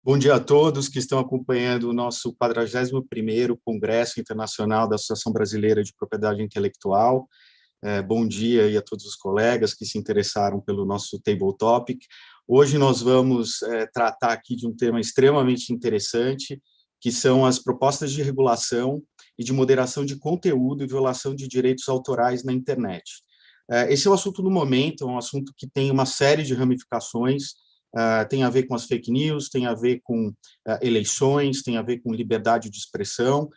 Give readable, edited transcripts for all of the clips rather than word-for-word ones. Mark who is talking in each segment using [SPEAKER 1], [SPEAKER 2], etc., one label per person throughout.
[SPEAKER 1] Bom dia a todos que estão acompanhando o nosso 41º Congresso Internacional da Associação Brasileira de Propriedade Intelectual. Bom dia aí a todos os colegas que se interessaram pelo nosso Table Topic. Hoje nós vamos tratar aqui de um tema extremamente interessante, que são as propostas de regulação e de moderação de conteúdo e violação de direitos autorais na internet. Esse é o assunto do momento, é um assunto que tem uma série de ramificações. Tem a ver com as fake news, tem a ver com eleições, tem a ver com liberdade de expressão,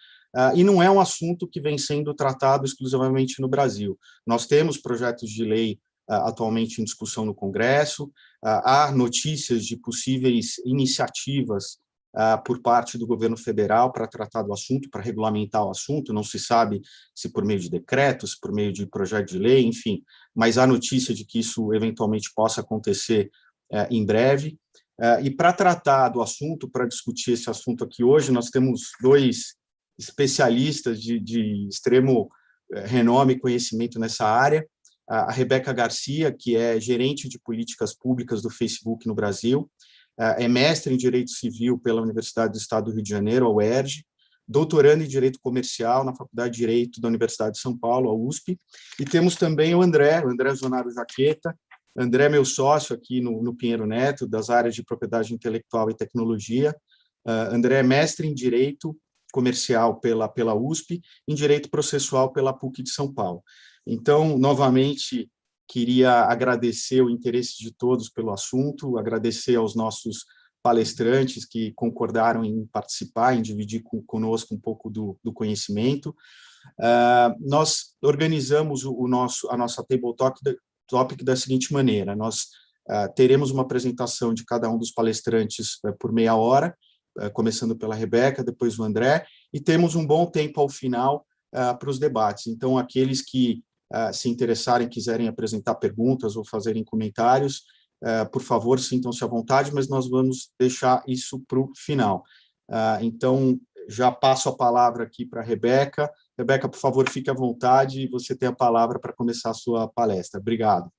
[SPEAKER 1] e não é um assunto que vem sendo tratado exclusivamente no Brasil. Nós temos projetos de lei atualmente em discussão no Congresso, há notícias de possíveis iniciativas por parte do governo federal para tratar do assunto, para regulamentar o assunto, não se sabe se por meio de decretos, por meio de projeto de lei, enfim, mas há notícia de que isso eventualmente possa acontecer em breve. E para tratar do assunto, para discutir esse assunto aqui hoje, nós temos dois especialistas de extremo renome e conhecimento nessa área. A Rebeca Garcia, que é gerente de políticas públicas do Facebook no Brasil, é mestre em Direito Civil pela Universidade do Estado do Rio de Janeiro, a UERJ, doutorando em Direito Comercial na Faculdade de Direito da Universidade de São Paulo, a USP, e temos também o André Zonaro Jaqueta. André é meu sócio aqui no Pinheiro Neto, das áreas de propriedade intelectual e tecnologia. André é mestre em Direito Comercial pela USP, em Direito Processual pela PUC de São Paulo. Então, novamente, queria agradecer o interesse de todos pelo assunto, agradecer aos nossos palestrantes que concordaram em participar, em dividir conosco um pouco do conhecimento. Nós organizamos a nossa Table Topic da seguinte maneira: nós teremos uma apresentação de cada um dos palestrantes por meia hora, começando pela Rebeca, depois o André, e temos um bom tempo ao final para os debates. Então, aqueles que se interessarem, quiserem apresentar perguntas ou fazerem comentários, por favor, sintam-se à vontade, mas nós vamos deixar isso para o final. Então, já passo a palavra aqui para a Rebeca. Rebeca, por favor, fique à vontade e você tem a palavra para começar a sua palestra. Obrigado.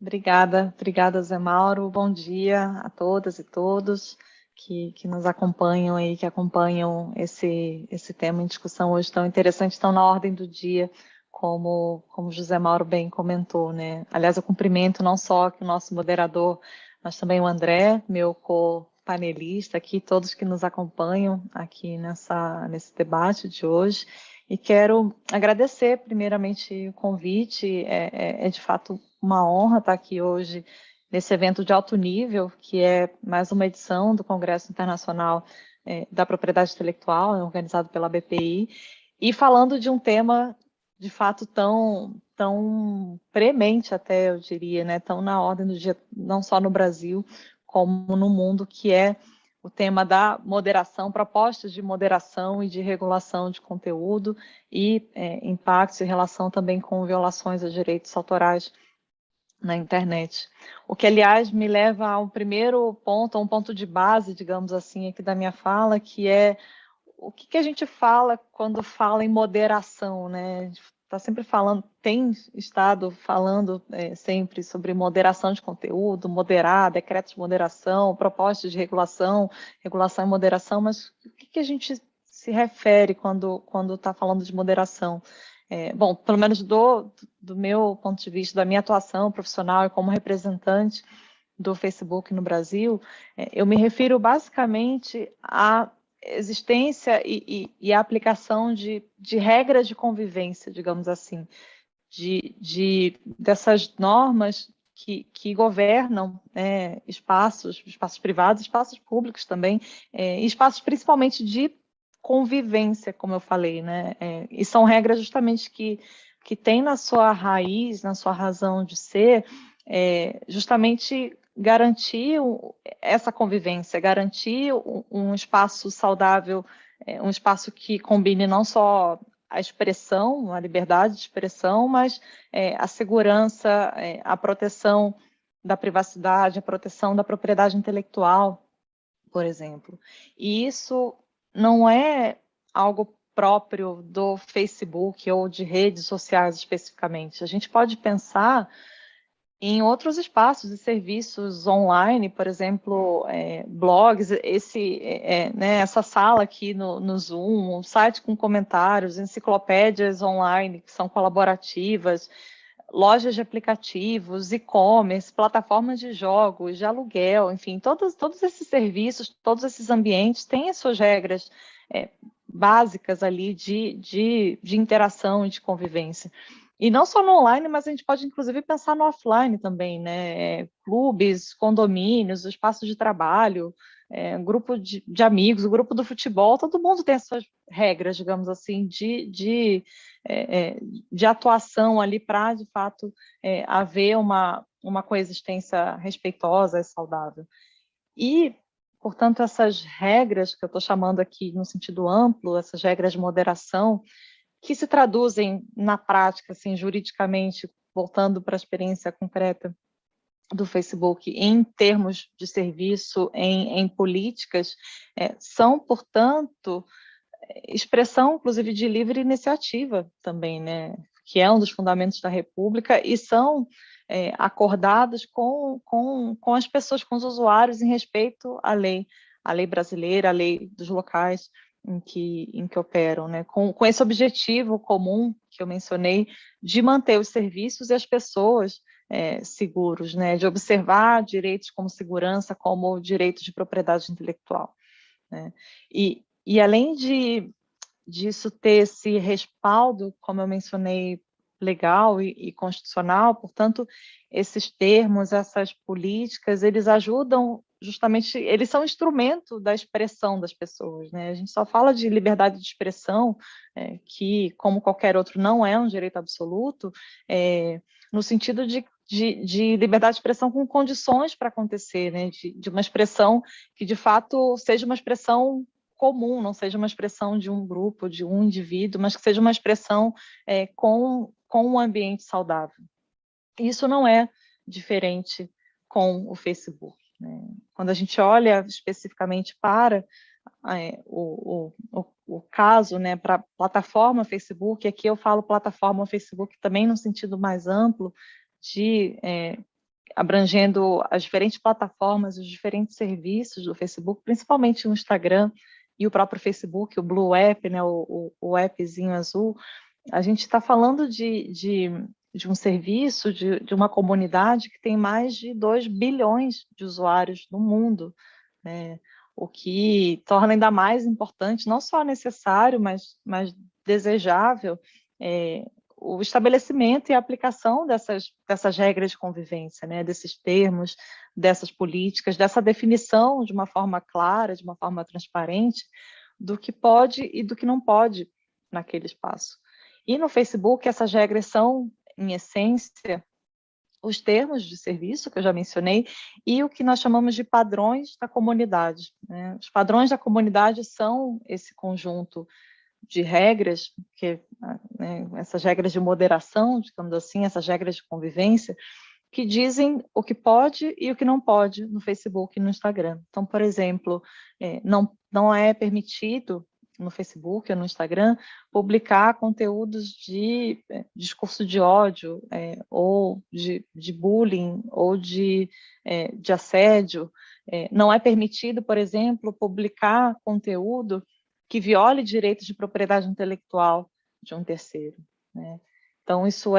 [SPEAKER 2] Obrigada, Zé Mauro. Bom dia a todas e todos que nos acompanham aí, que acompanham esse tema em discussão hoje tão interessante, estão na ordem do dia, como o José Mauro bem comentou, né? Aliás, eu cumprimento não só o nosso moderador, mas também o André, meu co-panelista aqui, todos que nos acompanham aqui nesse debate de hoje. E quero agradecer, primeiramente, o convite. É de fato uma honra estar aqui hoje nesse evento de alto nível, que é mais uma edição do Congresso Internacional da Propriedade Intelectual, organizado pela BPI, e falando de um tema, de fato, tão premente até, eu diria, né, tão na ordem do dia, não só no Brasil, como no mundo, que é o tema da moderação, propostas de moderação e de regulação de conteúdo e impactos em relação também com violações a direitos autorais na internet. O que, aliás, me leva ao primeiro ponto, a um ponto de base, digamos assim, aqui da minha fala, que é o que a gente fala quando fala em moderação, né? Está sempre falando, tem estado falando sempre sobre moderação de conteúdo, moderar, decretos de moderação, propostas de regulação e moderação, mas o que a gente se refere quando está falando de moderação? Bom, pelo menos do meu ponto de vista, da minha atuação profissional e como representante do Facebook no Brasil, eu me refiro basicamente à existência e a aplicação de regras de convivência, digamos assim, dessas normas que governam espaços privados, espaços públicos também, espaços principalmente de convivência, como eu falei, né? E são regras justamente que têm na sua raiz, na sua razão de ser, justamente garantir essa convivência, garantir um espaço saudável, um espaço que combine não só a expressão, a liberdade de expressão, mas a segurança, a proteção da privacidade, a proteção da propriedade intelectual, por exemplo. E isso não é algo próprio do Facebook ou de redes sociais especificamente. A gente pode pensar em outros espaços e serviços online, por exemplo, blogs, né, essa sala aqui no Zoom, um site com comentários, enciclopédias online que são colaborativas, lojas de aplicativos, e-commerce, plataformas de jogos, de aluguel, enfim, todos esses serviços, todos esses ambientes têm as suas regras básicas ali de interação e de convivência. E não só no online, mas a gente pode, inclusive, pensar no offline também, né? Clubes, condomínios, espaços de trabalho, grupo de amigos, o grupo do futebol, todo mundo tem as suas regras, digamos assim, de atuação ali para, de fato, haver uma coexistência respeitosa e saudável. E, portanto, essas regras que eu estou chamando aqui no sentido amplo, essas regras de moderação, que se traduzem na prática, assim, juridicamente, voltando para a experiência concreta do Facebook, em termos de serviço, em políticas, são, portanto, expressão, inclusive, de livre iniciativa também, né? Que é um dos fundamentos da República, e são acordados com as pessoas, com os usuários, em respeito à lei brasileira, à lei dos locais em que operam, né? Com esse objetivo comum que eu mencionei, de manter os serviços e as pessoas seguros, né? De observar direitos como segurança, como direitos de propriedade intelectual, né? E além disso ter esse respaldo, como eu mencionei, legal e constitucional, portanto, esses termos, essas políticas, eles ajudam justamente, eles são instrumento da expressão das pessoas, né? A gente só fala de liberdade de expressão, que, como qualquer outro, não é um direito absoluto, no sentido de liberdade de expressão com condições para acontecer, né? De uma expressão que, de fato, seja uma expressão comum, não seja uma expressão de um grupo, de um indivíduo, mas que seja uma expressão com um ambiente saudável. Isso não é diferente com o Facebook, né? Quando a gente olha especificamente para o caso, né, para a plataforma Facebook, aqui eu falo plataforma Facebook também no sentido mais amplo, abrangendo as diferentes plataformas, os diferentes serviços do Facebook, principalmente o Instagram e o próprio Facebook, o Blue App, né, o appzinho azul. A gente está falando de um serviço, de uma comunidade que tem mais de 2 bilhões de usuários no mundo, né? O que torna ainda mais importante, não só necessário, mas desejável, o estabelecimento e a aplicação dessas regras de convivência, né? Desses termos, dessas políticas, dessa definição de uma forma clara, de uma forma transparente, do que pode e do que não pode naquele espaço. E no Facebook, essas regras são, em essência, os termos de serviço, que eu já mencionei, e o que nós chamamos de padrões da comunidade, né? Os padrões da comunidade são esse conjunto de regras, né, essas regras de moderação, digamos assim, essas regras de convivência, que dizem o que pode e o que não pode no Facebook e no Instagram. Então, por exemplo, não é permitido no Facebook ou no Instagram publicar conteúdos de discurso de ódio, ou de bullying, ou de assédio. Não é permitido, por exemplo, publicar conteúdo que viole direitos de propriedade intelectual de um terceiro, né? Então, isso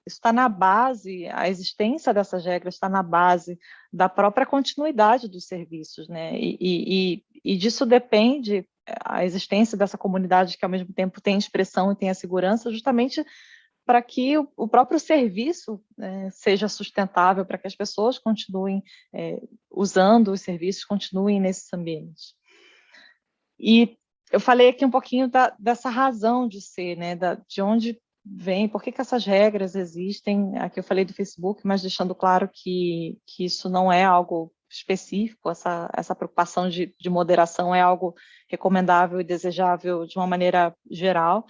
[SPEAKER 2] está na base, a existência dessas regras está na base da própria continuidade dos serviços, né? E disso depende a existência dessa comunidade que, ao mesmo tempo, tem expressão e tem a segurança, justamente para que o próprio serviço seja sustentável, para que as pessoas continuem usando os serviços, continuem nesses ambientes. E eu falei aqui um pouquinho dessa razão de ser, né? De onde vem, por que essas regras existem. Aqui eu falei do Facebook, mas deixando claro que isso não é algo específico, essa preocupação de moderação é algo recomendável e desejável de uma maneira geral.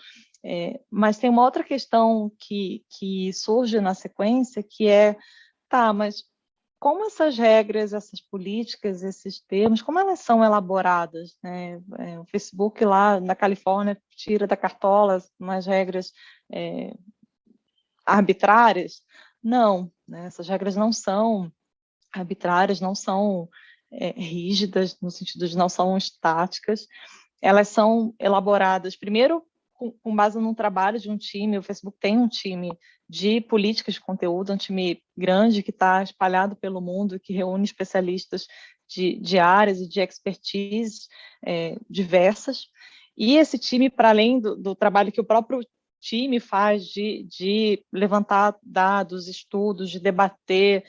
[SPEAKER 2] Mas tem uma outra questão que surge na sequência, que mas como essas regras, essas políticas, esses termos, como elas são elaboradas, né? O Facebook lá na Califórnia tira da cartola umas regras arbitrárias? Não, né? Essas regras não são arbitrárias, não são rígidas, no sentido de não são estáticas. Elas são elaboradas, primeiro, com base num trabalho de um time. O Facebook tem um time de políticas de conteúdo, um time grande que está espalhado pelo mundo, que reúne especialistas de áreas e de expertise diversas. E esse time, para além do trabalho que o próprio time faz de levantar dados, estudos, de debater,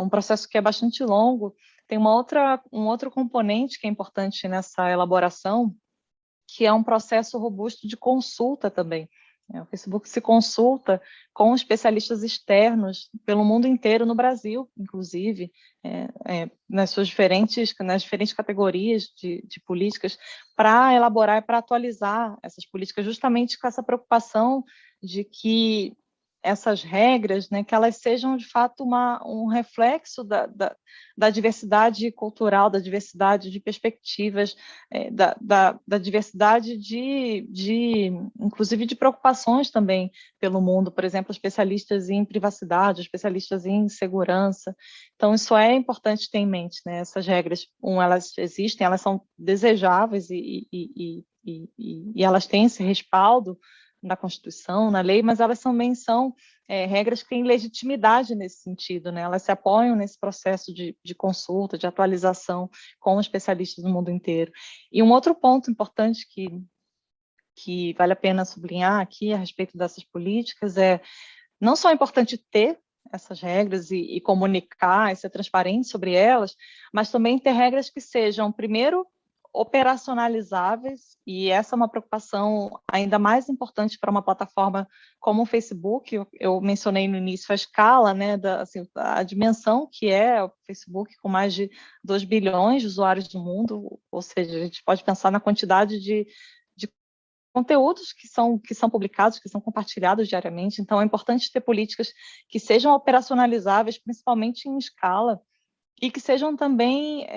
[SPEAKER 2] um processo que é bastante longo, tem um outro componente que é importante nessa elaboração, que é um processo robusto de consulta também. O Facebook se consulta com especialistas externos pelo mundo inteiro, no Brasil, inclusive, nas diferentes categorias de políticas, para elaborar e para atualizar essas políticas, justamente com essa preocupação de que essas regras, né, que elas sejam de fato um reflexo da diversidade cultural, da diversidade de perspectivas, da diversidade inclusive de preocupações também pelo mundo, por exemplo, especialistas em privacidade, especialistas em segurança. Então, isso é importante ter em mente, né? Essas regras, elas existem, elas são desejáveis e elas têm esse respaldo na Constituição, na lei, mas elas também são regras que têm legitimidade nesse sentido, né? Elas se apoiam nesse processo de consulta, de atualização com especialistas do mundo inteiro. E um outro ponto importante que vale a pena sublinhar aqui a respeito dessas políticas não só é importante ter essas regras e comunicar, e ser transparente sobre elas, mas também ter regras que sejam, primeiro, operacionalizáveis, e essa é uma preocupação ainda mais importante para uma plataforma como o Facebook. Eu mencionei no início a escala, né, a dimensão que é o Facebook, com mais de 2 bilhões de usuários no mundo, ou seja, a gente pode pensar na quantidade de conteúdos que são publicados, que são compartilhados diariamente. Então, é importante ter políticas que sejam operacionalizáveis, principalmente em escala, e que sejam também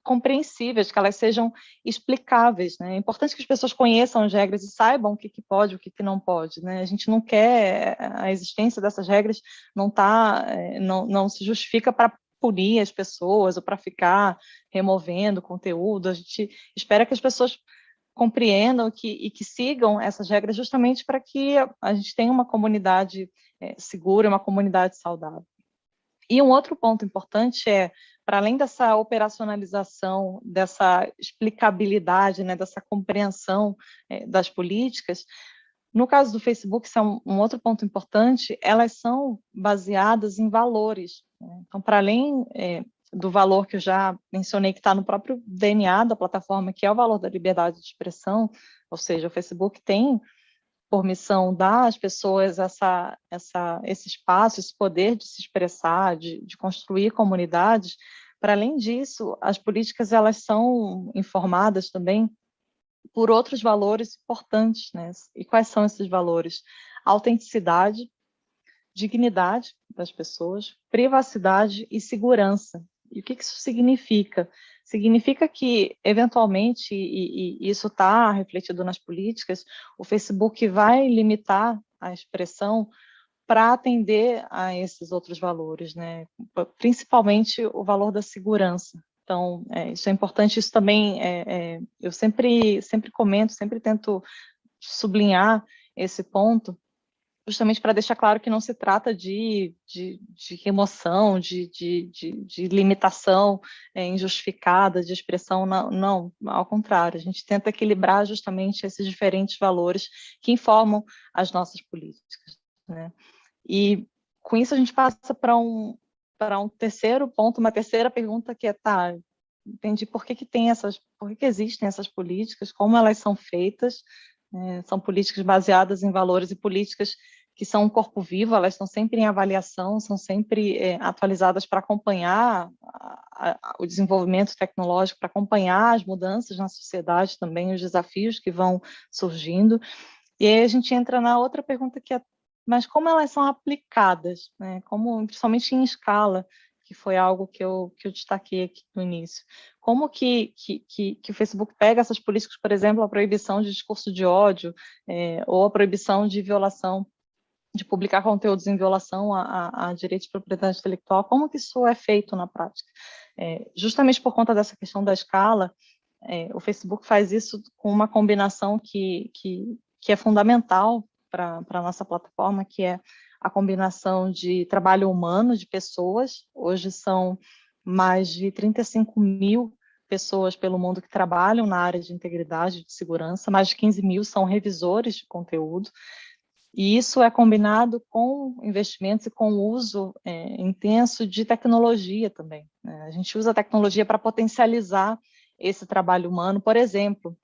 [SPEAKER 2] compreensíveis, que elas sejam explicáveis, né? É importante que as pessoas conheçam as regras e saibam o que pode, o que não pode, né? A gente não quer, a existência dessas regras não se justifica para punir as pessoas ou para ficar removendo conteúdo. A gente espera que as pessoas compreendam e que sigam essas regras, justamente para que a gente tenha uma comunidade segura, uma comunidade saudável. E um outro ponto importante para além dessa operacionalização, dessa explicabilidade, né, dessa compreensão das políticas, no caso do Facebook, isso é um outro ponto importante, elas são baseadas em valores, né? Então, para além do valor que eu já mencionei, que está no próprio DNA da plataforma, que é o valor da liberdade de expressão, ou seja, o Facebook tem por missão dar às pessoas esse espaço, esse poder de se expressar, de construir comunidades. Para além disso, as políticas elas são informadas também por outros valores importantes, né? E quais são esses valores? Autenticidade, dignidade das pessoas, privacidade e segurança. E o que isso significa? Significa que, eventualmente, e isso está refletido nas políticas, o Facebook vai limitar a expressão para atender a esses outros valores, né? Principalmente o valor da segurança. Então, isso é importante, isso também, eu sempre comento, sempre tento sublinhar esse ponto, justamente para deixar claro que não se trata de remoção, de limitação injustificada de expressão, não, ao contrário, a gente tenta equilibrar justamente esses diferentes valores que informam as nossas políticas, né? E com isso a gente passa para um terceiro ponto, uma terceira pergunta que entendi por que existem essas políticas, como elas são feitas. São políticas baseadas em valores e políticas que são um corpo vivo, elas estão sempre em avaliação, são sempre atualizadas para acompanhar o desenvolvimento tecnológico, para acompanhar as mudanças na sociedade também, os desafios que vão surgindo. E aí a gente entra na outra pergunta que mas como elas são aplicadas, né? Principalmente em escala, que foi algo que eu destaquei aqui no início. Como que o Facebook pega essas políticas, por exemplo, a proibição de discurso de ódio, ou a proibição de violação de publicar conteúdos em violação a direitos de propriedade intelectual, como que isso é feito na prática? Justamente por conta dessa questão da escala, o Facebook faz isso com uma combinação que é fundamental para a nossa plataforma, que é a combinação de trabalho humano, de pessoas. Hoje são mais de 35 mil pessoas pelo mundo que trabalham na área de integridade e de segurança, mais de 15 mil são revisores de conteúdo, e isso é combinado com investimentos e com o uso intenso de tecnologia também, né? A gente usa a tecnologia para potencializar esse trabalho humano, por exemplo,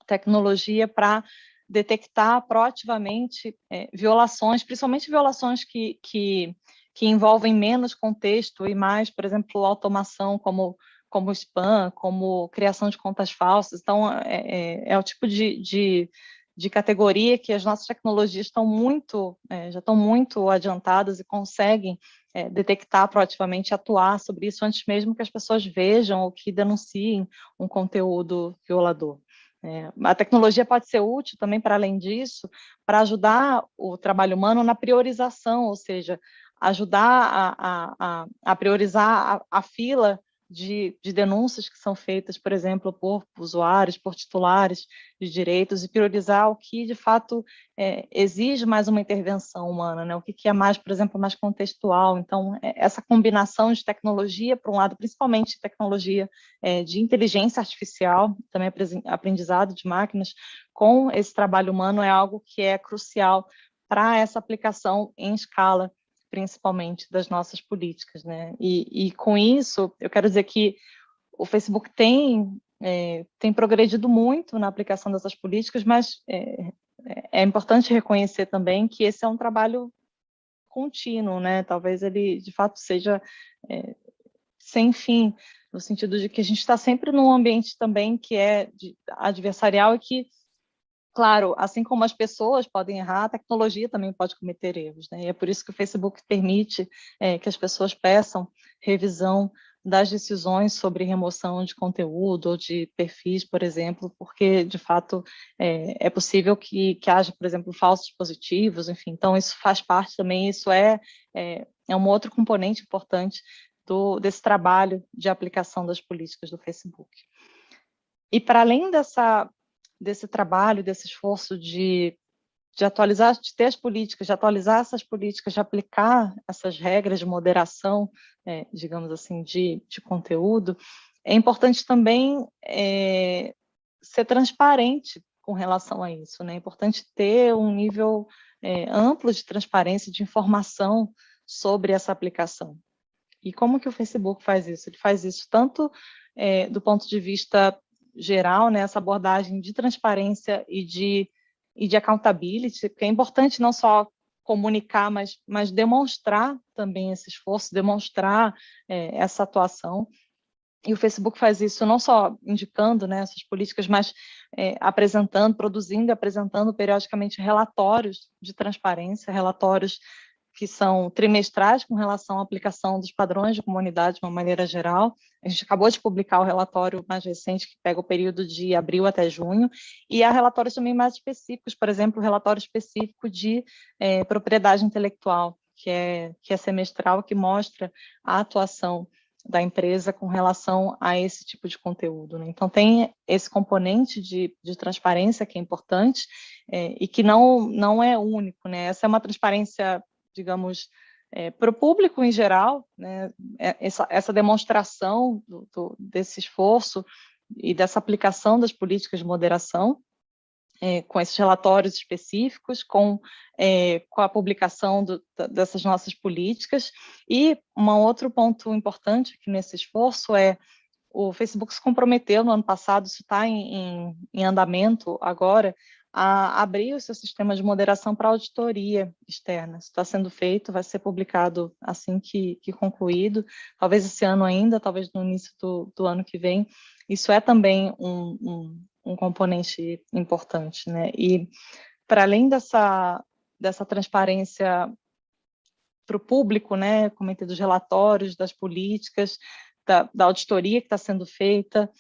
[SPEAKER 2] tecnologia para detectar proativamente violações, principalmente violações que envolvem menos contexto e mais, por exemplo, automação como spam, como criação de contas falsas. Então, é o tipo de categoria que as nossas tecnologias já estão muito adiantadas e conseguem detectar proativamente, atuar sobre isso antes mesmo que as pessoas vejam ou que denunciem um conteúdo violador. A tecnologia pode ser útil também, para além disso, para ajudar o trabalho humano na priorização, ou seja, ajudar a priorizar a fila de denúncias que são feitas, por exemplo, por usuários, por titulares de direitos, e priorizar o que, de fato, exige mais uma intervenção humana, né? O que é mais, por exemplo, mais contextual. Então, essa combinação de tecnologia, por um lado, principalmente tecnologia de inteligência artificial, também aprendizado de máquinas, com esse trabalho humano, é algo que é crucial para essa aplicação em escala, principalmente das nossas políticas, né? E com isso, eu quero dizer que o Facebook tem progredido muito na aplicação dessas políticas, mas é importante reconhecer também que esse é um trabalho contínuo, né? Talvez ele, de fato, seja sem fim, no sentido de que a gente está sempre num ambiente também que é adversarial e que, claro, assim como as pessoas podem errar, a tecnologia também pode cometer erros, né? E é por isso que o Facebook permite que as pessoas peçam revisão das decisões sobre remoção de conteúdo ou de perfis, por exemplo, porque, de fato, é possível que haja, por exemplo, falsos positivos, enfim. Então, isso faz parte também, isso é um outro componente importante desse trabalho de aplicação das políticas do Facebook. E, para além desse trabalho, desse esforço de atualizar, de ter as políticas, de atualizar essas políticas, de aplicar essas regras de moderação, digamos assim, de conteúdo, é importante também ser transparente com relação a isso, né? É importante ter um nível amplo de transparência, de informação sobre essa aplicação. E como que o Facebook faz isso? Ele faz isso tanto do ponto de vista geral, né, essa abordagem de transparência e de accountability, porque é importante não só comunicar, mas demonstrar também esse esforço, demonstrar essa atuação. E o Facebook faz isso não só indicando, né, essas políticas, mas apresentando, produzindo e apresentando periodicamente relatórios de transparência, relatórios que são trimestrais com relação à aplicação dos padrões de comunidade de uma maneira geral. A gente acabou de publicar o relatório mais recente, que pega o período de abril até junho, e há relatórios também mais específicos, por exemplo, o relatório específico de propriedade intelectual, que é semestral, que mostra a atuação da empresa com relação a esse tipo de conteúdo, né? Então, tem esse componente de transparência que é importante e que não é único, né? Essa é uma transparência, digamos, para o público em geral, né? Essa demonstração desse esforço e dessa aplicação das políticas de moderação, com esses relatórios específicos, com a publicação dessas nossas políticas. E um outro ponto importante aqui nesse esforço é o Facebook se comprometeu no ano passado, isso está em andamento agora, a abrir o seu sistema de moderação para auditoria externa. Isso está sendo feito, vai ser publicado assim que concluído, talvez esse ano ainda, talvez no início do ano que vem. Isso é também um componente importante, né? E, para além dessa transparência para o público, né, comentei dos relatórios, das políticas, da auditoria que está sendo feita,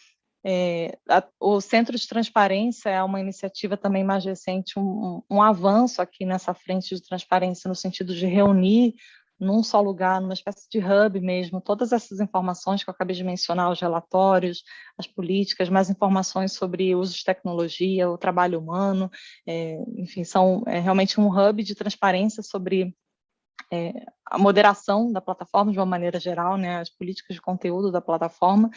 [SPEAKER 2] O Centro de Transparência é uma iniciativa também mais recente, um avanço aqui nessa frente de transparência, no sentido de reunir num só lugar, numa espécie de hub mesmo, todas essas informações que eu acabei de mencionar, os relatórios, as políticas, mais informações sobre usos de tecnologia, o trabalho humano, enfim, são realmente um hub de transparência sobre a moderação da plataforma de uma maneira geral, né, as políticas de conteúdo da plataforma.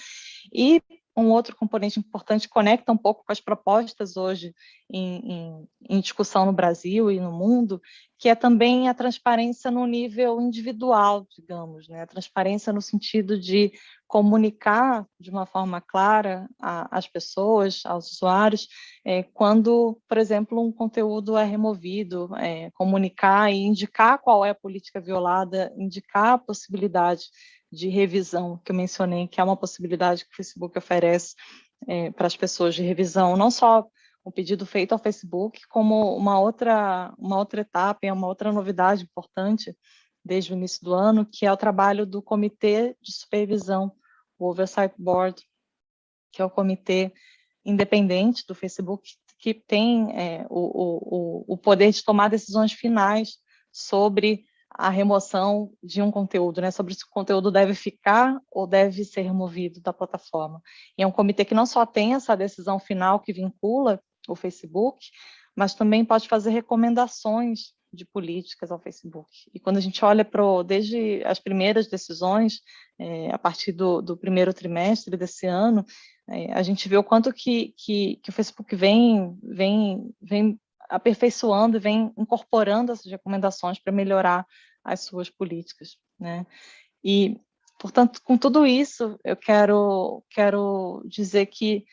[SPEAKER 2] E um outro componente importante conecta um pouco com as propostas hoje em discussão no Brasil e no mundo, que é também a transparência no nível individual, digamos, né? A transparência no sentido de comunicar de uma forma clara às pessoas, aos usuários, quando, por exemplo, um conteúdo é removido, comunicar e indicar qual é a política violada, indicar a possibilidade de revisão, que eu mencionei, que é uma possibilidade que o Facebook oferece para as pessoas de revisão, não só um pedido feito ao Facebook, como uma outra etapa, uma outra novidade importante desde o início do ano, que é o trabalho do Comitê de Supervisão, o Oversight Board, que é o comitê independente do Facebook, que tem o poder de tomar decisões finais sobre a remoção de um conteúdo, né, sobre se o conteúdo deve ficar ou deve ser removido da plataforma. E é um comitê que não só tem essa decisão final que vincula o Facebook, mas também pode fazer recomendações de políticas ao Facebook. E quando a gente olha desde as primeiras decisões, a partir do primeiro trimestre desse ano, a gente vê o quanto que o Facebook vem aperfeiçoando, vem incorporando essas recomendações para melhorar as suas políticas, né? E, portanto, com tudo isso, eu quero dizer que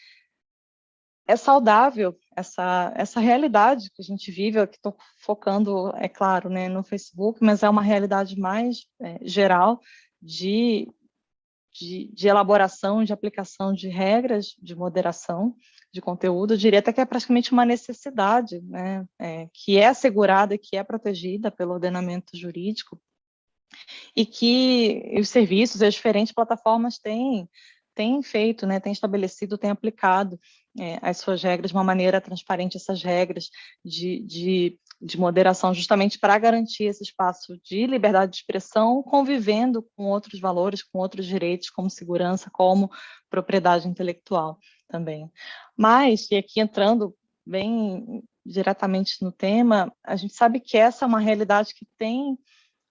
[SPEAKER 2] é saudável essa realidade que a gente vive. Eu estou focando, é claro, né, no Facebook, mas é uma realidade mais geral de elaboração, de aplicação de regras de moderação de conteúdo. Eu diria até que é praticamente uma necessidade, né, que é assegurada e que é protegida pelo ordenamento jurídico, e que os serviços e as diferentes plataformas têm feito, né, têm estabelecido, têm aplicado as suas regras de uma maneira transparente, essas regras de moderação, justamente para garantir esse espaço de liberdade de expressão, convivendo com outros valores, com outros direitos, como segurança, como propriedade intelectual também. Mas, e aqui entrando bem diretamente no tema, a gente sabe que essa é uma realidade que tem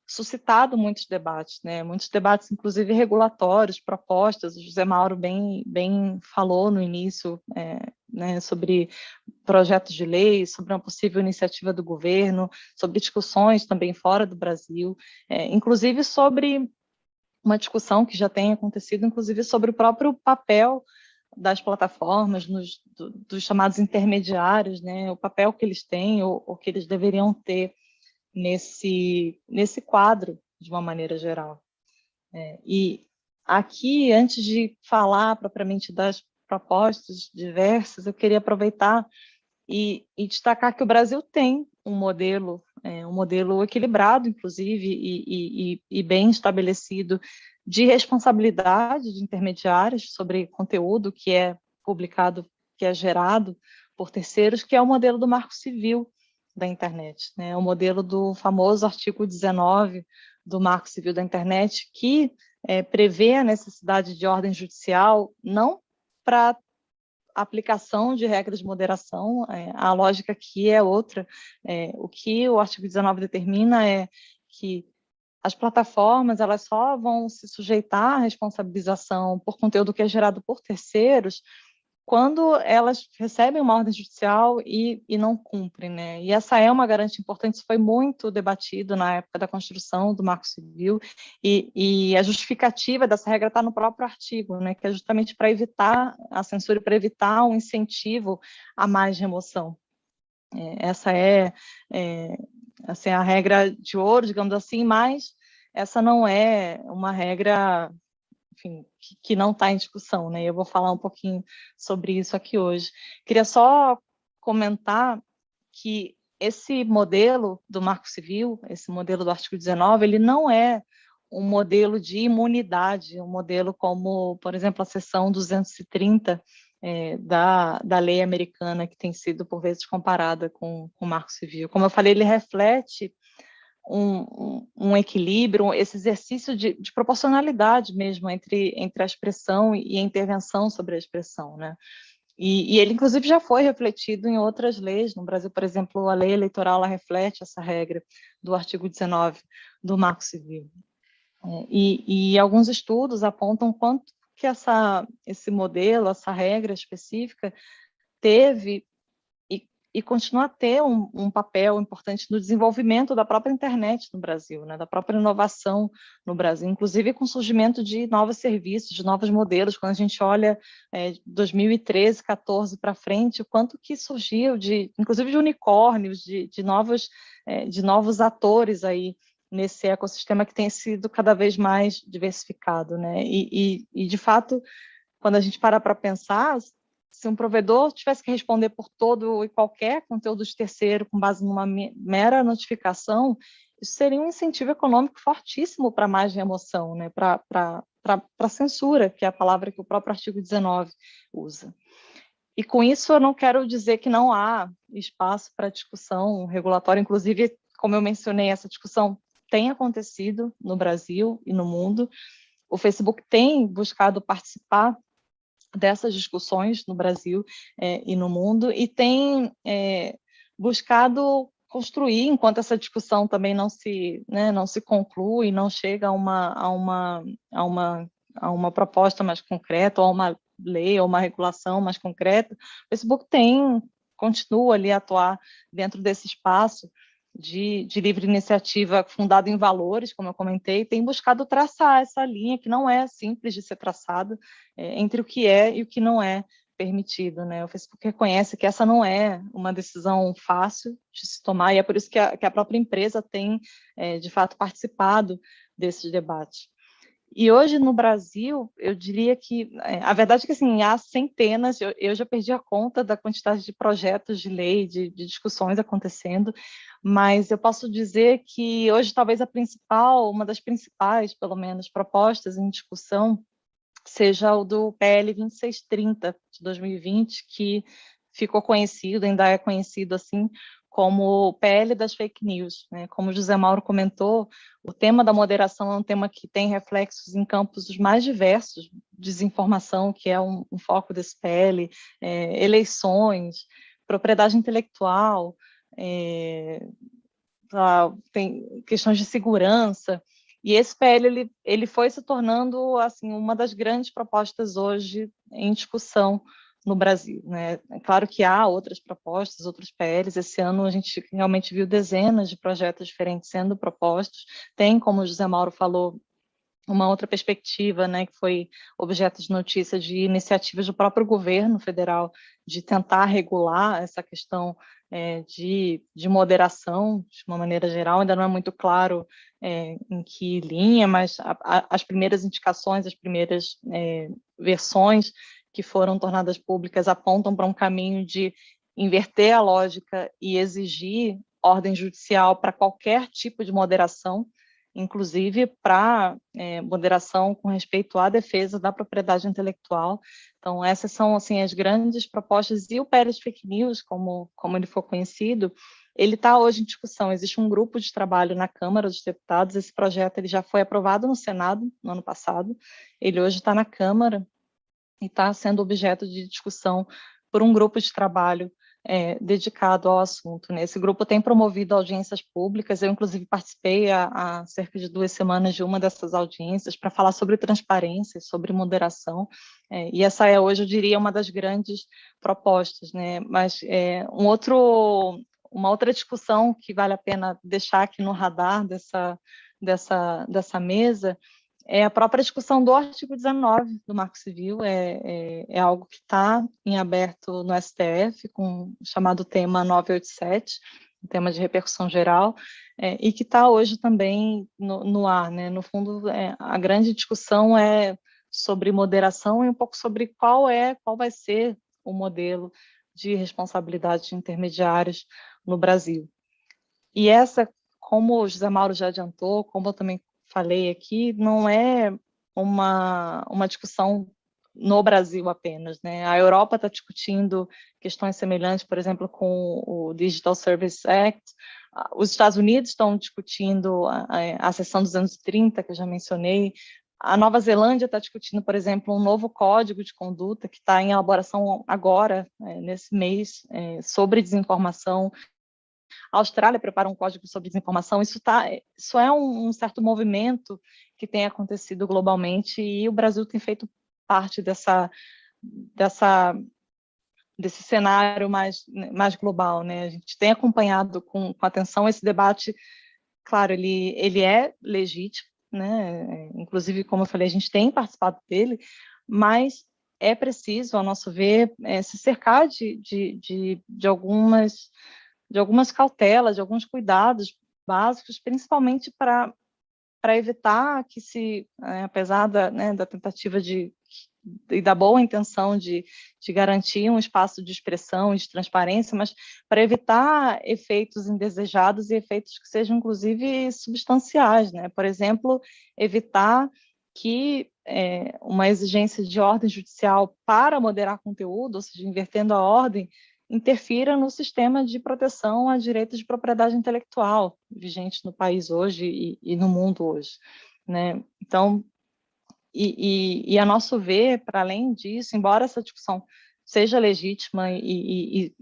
[SPEAKER 2] suscitado muitos debates, né? Muitos debates, inclusive regulatórios, propostas. O José Mauro bem falou no início, né, sobre projetos de lei, sobre uma possível iniciativa do governo, sobre discussões também fora do Brasil, inclusive sobre uma discussão que já tem acontecido, inclusive sobre o próprio papel das plataformas, dos chamados intermediários, né? O papel que eles têm ou que eles deveriam ter nesse quadro, de uma maneira geral. E aqui, antes de falar propriamente das propostas diversas, eu queria aproveitar e destacar que o Brasil tem um modelo equilibrado, inclusive, e bem estabelecido de responsabilidade de intermediários sobre conteúdo que é publicado, que é gerado por terceiros, que é o modelo do Marco Civil da internet, né? O modelo do famoso artigo 19 do Marco Civil da internet, que prevê a necessidade de ordem judicial, não para aplicação de regras de moderação, a lógica aqui é outra. O que o artigo 19 determina é que as plataformas elas só vão se sujeitar à responsabilização por conteúdo que é gerado por terceiros quando elas recebem uma ordem judicial e não cumprem, né? E essa é uma garantia importante, isso foi muito debatido na época da construção do Marco Civil, e a justificativa dessa regra está no próprio artigo, né? Que é justamente para evitar a censura e para evitar um incentivo a mais remoção. Essa é a regra de ouro, digamos assim, mas essa não é uma regra, enfim, que não está em discussão, né? Eu vou falar um pouquinho sobre isso aqui hoje. Queria só comentar que esse modelo do Marco Civil, esse modelo do artigo 19, ele não é um modelo de imunidade, um modelo como, por exemplo, a seção 230 da lei americana, que tem sido, por vezes, comparada com o Marco Civil. Como eu falei, ele reflete um equilíbrio, esse exercício de proporcionalidade mesmo entre a expressão e a intervenção sobre a expressão, né? E ele, inclusive, já foi refletido em outras leis. No Brasil, por exemplo, a lei eleitoral ela reflete essa regra do artigo 19 do Marco Civil. E alguns estudos apontam quanto que esse modelo, essa regra específica, teve e continua a ter um papel importante no desenvolvimento da própria internet no Brasil, né, da própria inovação no Brasil, inclusive com o surgimento de novos serviços, de novos modelos. Quando a gente olha 2013, 14 para frente, o quanto que surgiu, inclusive de unicórnios, de novos atores aí nesse ecossistema que tem sido cada vez mais diversificado, né? E de fato, quando a gente para pensar, se um provedor tivesse que responder por todo e qualquer conteúdo de terceiro com base numa mera notificação, isso seria um incentivo econômico fortíssimo para mais remoção, né? Para censura, que é a palavra que o próprio artigo 19 usa. E com isso eu não quero dizer que não há espaço para discussão regulatória, inclusive, como eu mencionei, essa discussão tem acontecido no Brasil e no mundo. O Facebook tem buscado participar dessas discussões no Brasil e no mundo, e tem buscado construir, enquanto essa discussão também não se conclui, não chega a uma proposta mais concreta, ou a uma lei, ou uma regulação mais concreta, o Facebook continua ali a atuar dentro desse espaço de livre iniciativa fundado em valores, como eu comentei, tem buscado traçar essa linha que não é simples de ser traçada entre o que é e o que não é permitido, né? O Facebook reconhece que essa não é uma decisão fácil de se tomar, e é por isso que a própria empresa tem, de fato, participado desses debates. E hoje, no Brasil, eu diria que, a verdade é que, assim, há centenas, eu já perdi a conta da quantidade de projetos de lei, de discussões acontecendo, mas eu posso dizer que hoje, talvez uma das principais, pelo menos, propostas em discussão, seja o do PL 2630, de 2020, que ficou conhecido, ainda é conhecido assim, como o PL das fake news, né? Como o José Mauro comentou, o tema da moderação é um tema que tem reflexos em campos os mais diversos, desinformação, que é um foco desse PL, eleições, propriedade intelectual, tem questões de segurança, e esse PL ele foi se tornando assim uma das grandes propostas hoje em discussão no Brasil, né? É claro que há outras propostas, outros PLs. Esse ano a gente realmente viu dezenas de projetos diferentes sendo propostos. Tem, como o José Mauro falou, uma outra perspectiva, né, que foi objeto de notícia de iniciativas do próprio governo federal de tentar regular essa questão de moderação, de uma maneira geral. Ainda não é muito claro em que linha, mas as primeiras indicações, as primeiras versões que foram tornadas públicas apontam para um caminho de inverter a lógica e exigir ordem judicial para qualquer tipo de moderação, inclusive para moderação com respeito à defesa da propriedade intelectual. Então, essas são assim as grandes propostas, e o PL de Fake News, como ele for conhecido, ele está hoje em discussão. Existe um grupo de trabalho na Câmara dos Deputados. Esse projeto ele já foi aprovado no Senado no ano passado, ele hoje está na Câmara e está sendo objeto de discussão por um grupo de trabalho dedicado ao assunto, né? Esse grupo tem promovido audiências públicas. Eu, inclusive, participei há cerca de 2 semanas de uma dessas audiências para falar sobre transparência, sobre moderação, e essa é hoje, eu diria, uma das grandes propostas, né? Mas uma outra discussão que vale a pena deixar aqui no radar dessa mesa é a própria discussão do artigo 19 do Marco Civil. É algo que está em aberto no STF, com o chamado tema 987, um tema de repercussão geral, e que está hoje também no ar, né? No fundo, a grande discussão é sobre moderação e um pouco sobre qual vai ser o modelo de responsabilidade de intermediários no Brasil. E essa, como o José Mauro já adiantou, como eu também falei aqui, não é uma discussão no Brasil apenas, né? A Europa está discutindo questões semelhantes, por exemplo, com o Digital Services Act. Os Estados Unidos estão discutindo a seção 230, que eu já mencionei. A Nova Zelândia está discutindo, por exemplo, um novo código de conduta que está em elaboração agora, nesse mês, sobre desinformação. A Austrália prepara um código sobre desinformação. Isso é um certo movimento que tem acontecido globalmente, e o Brasil tem feito parte desse cenário mais global, né? A gente tem acompanhado com atenção esse debate. Claro, ele é legítimo, né? Inclusive, como eu falei, a gente tem participado dele, mas é preciso, ao nosso ver, se cercar de algumas cautelas, de alguns cuidados básicos, principalmente para evitar que apesar da tentativa e da boa intenção de garantir um espaço de expressão e de transparência, mas para evitar efeitos indesejados e efeitos que sejam, inclusive, substanciais, né? Por exemplo, evitar que uma exigência de ordem judicial para moderar conteúdo, ou seja, invertendo a ordem, interfira no sistema de proteção a direitos de propriedade intelectual vigente no país hoje e no mundo hoje, né? Então, a nosso ver, para além disso, embora essa discussão seja legítima e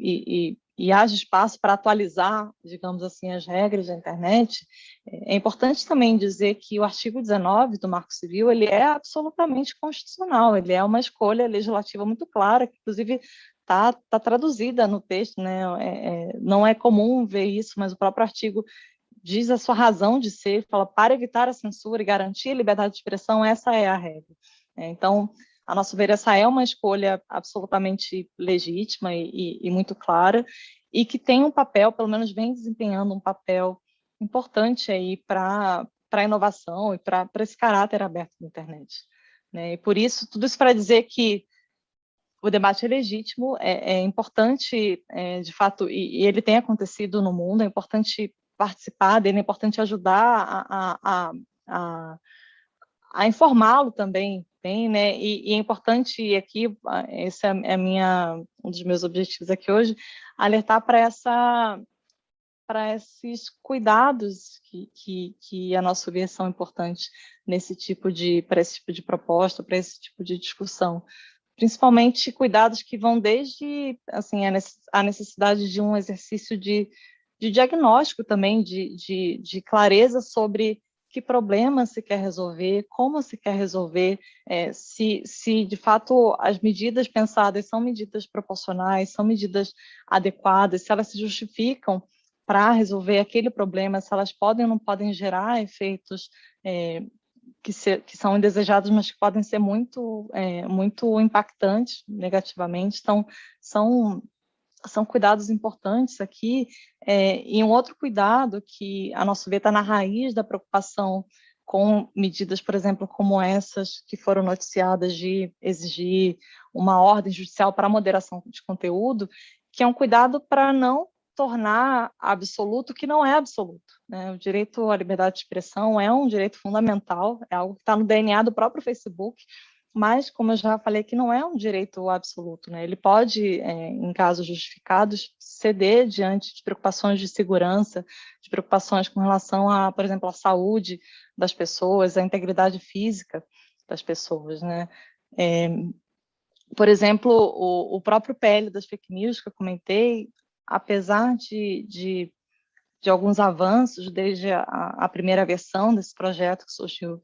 [SPEAKER 2] haja espaço para atualizar, digamos assim, as regras da internet, é importante também dizer que o artigo 19 do Marco Civil, ele é absolutamente constitucional, ele é uma escolha legislativa muito clara, que inclusive está traduzida no texto, né? Não é comum ver isso, mas o próprio artigo diz a sua razão de ser, fala, para evitar a censura e garantir a liberdade de expressão, essa é a regra. Então, a nosso ver, essa é uma escolha absolutamente legítima e muito clara, e que tem um papel, pelo menos vem desempenhando um papel importante aí para a inovação e para esse caráter aberto da internet, né? E por isso, tudo isso para dizer que o debate é legítimo, é importante, de fato, e ele tem acontecido no mundo, é importante participar dele, é importante ajudar a informá-lo também, né? E é importante, e aqui, esse um dos meus objetivos aqui hoje, alertar para esses cuidados que a nosso ver são importantes para esse tipo de proposta, para esse tipo de discussão. Principalmente cuidados que vão desde assim, a necessidade de um exercício de diagnóstico também, de clareza sobre que problema se quer resolver, como se quer resolver, se de fato as medidas pensadas são medidas proporcionais, são medidas adequadas, se elas se justificam para resolver aquele problema, se elas podem ou não podem gerar efeitos que são indesejados, mas que podem ser muito impactantes negativamente. Então, são cuidados importantes aqui, e um outro cuidado que, a nosso ver, está na raiz da preocupação com medidas, por exemplo, como essas que foram noticiadas de exigir uma ordem judicial para a moderação de conteúdo, que é um cuidado para não tornar absoluto o que não é absoluto, né? O direito à liberdade de expressão é um direito fundamental, é algo que está no DNA do próprio Facebook, mas, como eu já falei, que não é um direito absoluto, né? Ele pode, em casos justificados, ceder diante de preocupações de segurança, de preocupações com relação a, por exemplo, a saúde das pessoas, a integridade física das pessoas, né? Por exemplo, o próprio PL das fake news que eu comentei, apesar de alguns avanços desde a primeira versão desse projeto que surgiu,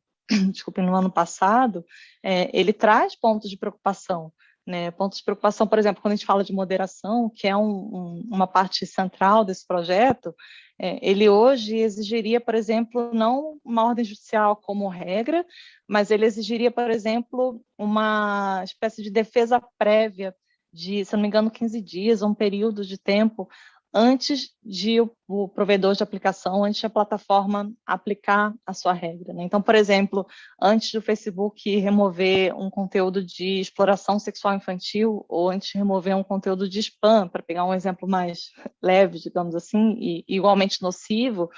[SPEAKER 2] desculpe, no ano passado, ele traz pontos de preocupação, né? Pontos de preocupação, por exemplo, quando a gente fala de moderação, que é uma parte central desse projeto, ele hoje exigiria, por exemplo, não uma ordem judicial como regra, mas ele exigiria, por exemplo, uma espécie de defesa prévia de, se não me engano, 15 dias, um período de tempo, antes de o provedor de aplicação, antes de a plataforma aplicar a sua regra, né? Então, por exemplo, antes do Facebook remover um conteúdo de exploração sexual infantil, ou antes de remover um conteúdo de spam, para pegar um exemplo mais leve, digamos assim, e igualmente nocivo,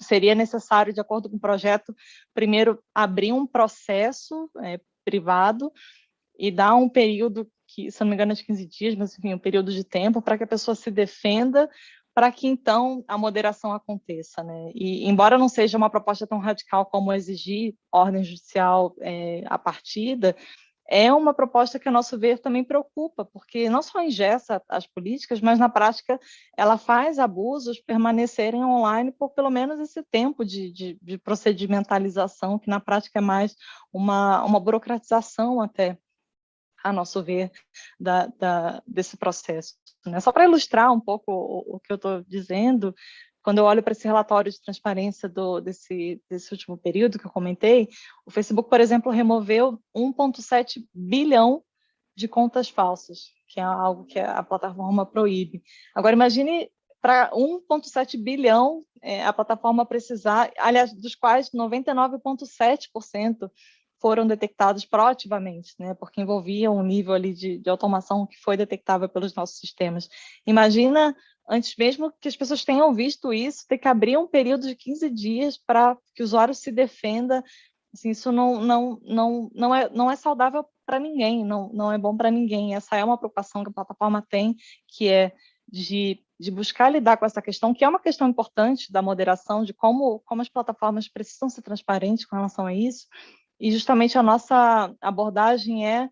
[SPEAKER 2] seria necessário, de acordo com o projeto, primeiro abrir um processo privado e dar um período que, se não me engano, é de 15 dias, mas enfim, um período de tempo para que a pessoa se defenda, para que então a moderação aconteça, né? E embora não seja uma proposta tão radical como exigir ordem judicial à partida, é uma proposta que, a nosso ver, também preocupa, porque não só engessa as políticas, mas, na prática, ela faz abusos permanecerem online por pelo menos esse tempo de procedimentalização, que, na prática, é mais uma burocratização até, a nosso ver, desse processo, né? Só para ilustrar um pouco o que eu estou dizendo, quando eu olho para esse relatório de transparência desse último período que eu comentei, o Facebook, por exemplo, removeu 1,7 bilhão de contas falsas, que é algo que a plataforma proíbe. Agora, imagine para 1,7 bilhão a plataforma precisar, aliás, dos quais 99,7% foram detectados proativamente, né, porque envolviam um nível ali de automação que foi detectável pelos nossos sistemas. Imagina, antes mesmo que as pessoas tenham visto isso, ter que abrir um período de 15 dias para que o usuário se defenda. Assim, isso não é saudável para ninguém, não é bom para ninguém. Essa é uma preocupação que a plataforma tem, que é de buscar lidar com essa questão, que é uma questão importante da moderação, de como as plataformas precisam ser transparentes com relação a isso, e justamente a nossa abordagem é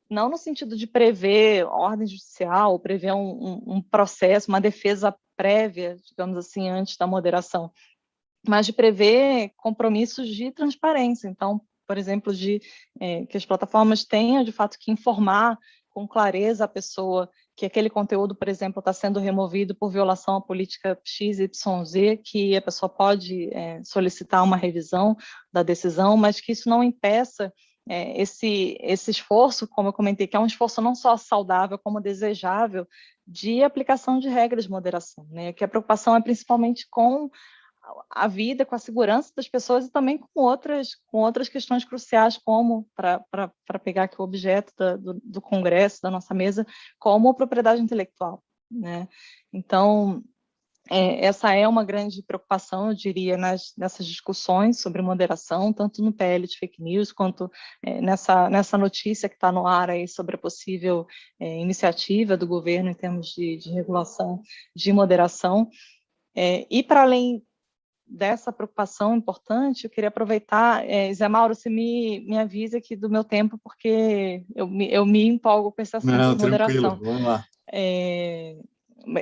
[SPEAKER 2] não no sentido de prever ordem judicial, ou prever um processo, uma defesa prévia, digamos assim, antes da moderação, mas de prever compromissos de transparência. Então, por exemplo, que as plataformas tenham, de fato, que informar com clareza a pessoa que aquele conteúdo, por exemplo, está sendo removido por violação à política XYZ, que a pessoa pode solicitar uma revisão da decisão, mas que isso não impeça esse esforço, como eu comentei, que é um esforço não só saudável, como desejável, de aplicação de regras de moderação, né? Que a preocupação é principalmente com a vida, com a segurança das pessoas e também com outras questões cruciais, como, para pegar aqui o objeto do Congresso, da nossa mesa, como propriedade intelectual, né? Então, essa é uma grande preocupação, eu diria, nessas discussões sobre moderação, tanto no PL de fake news, quanto nessa notícia que está no ar aí sobre a possível iniciativa do governo em termos de regulação de moderação. E, para além dessa preocupação importante, eu queria aproveitar, Zé Mauro, você me avisa aqui do meu tempo, porque eu me empolgo com esse assunto
[SPEAKER 1] Não,
[SPEAKER 2] de
[SPEAKER 1] tranquilo,
[SPEAKER 2] moderação.
[SPEAKER 1] vamos lá.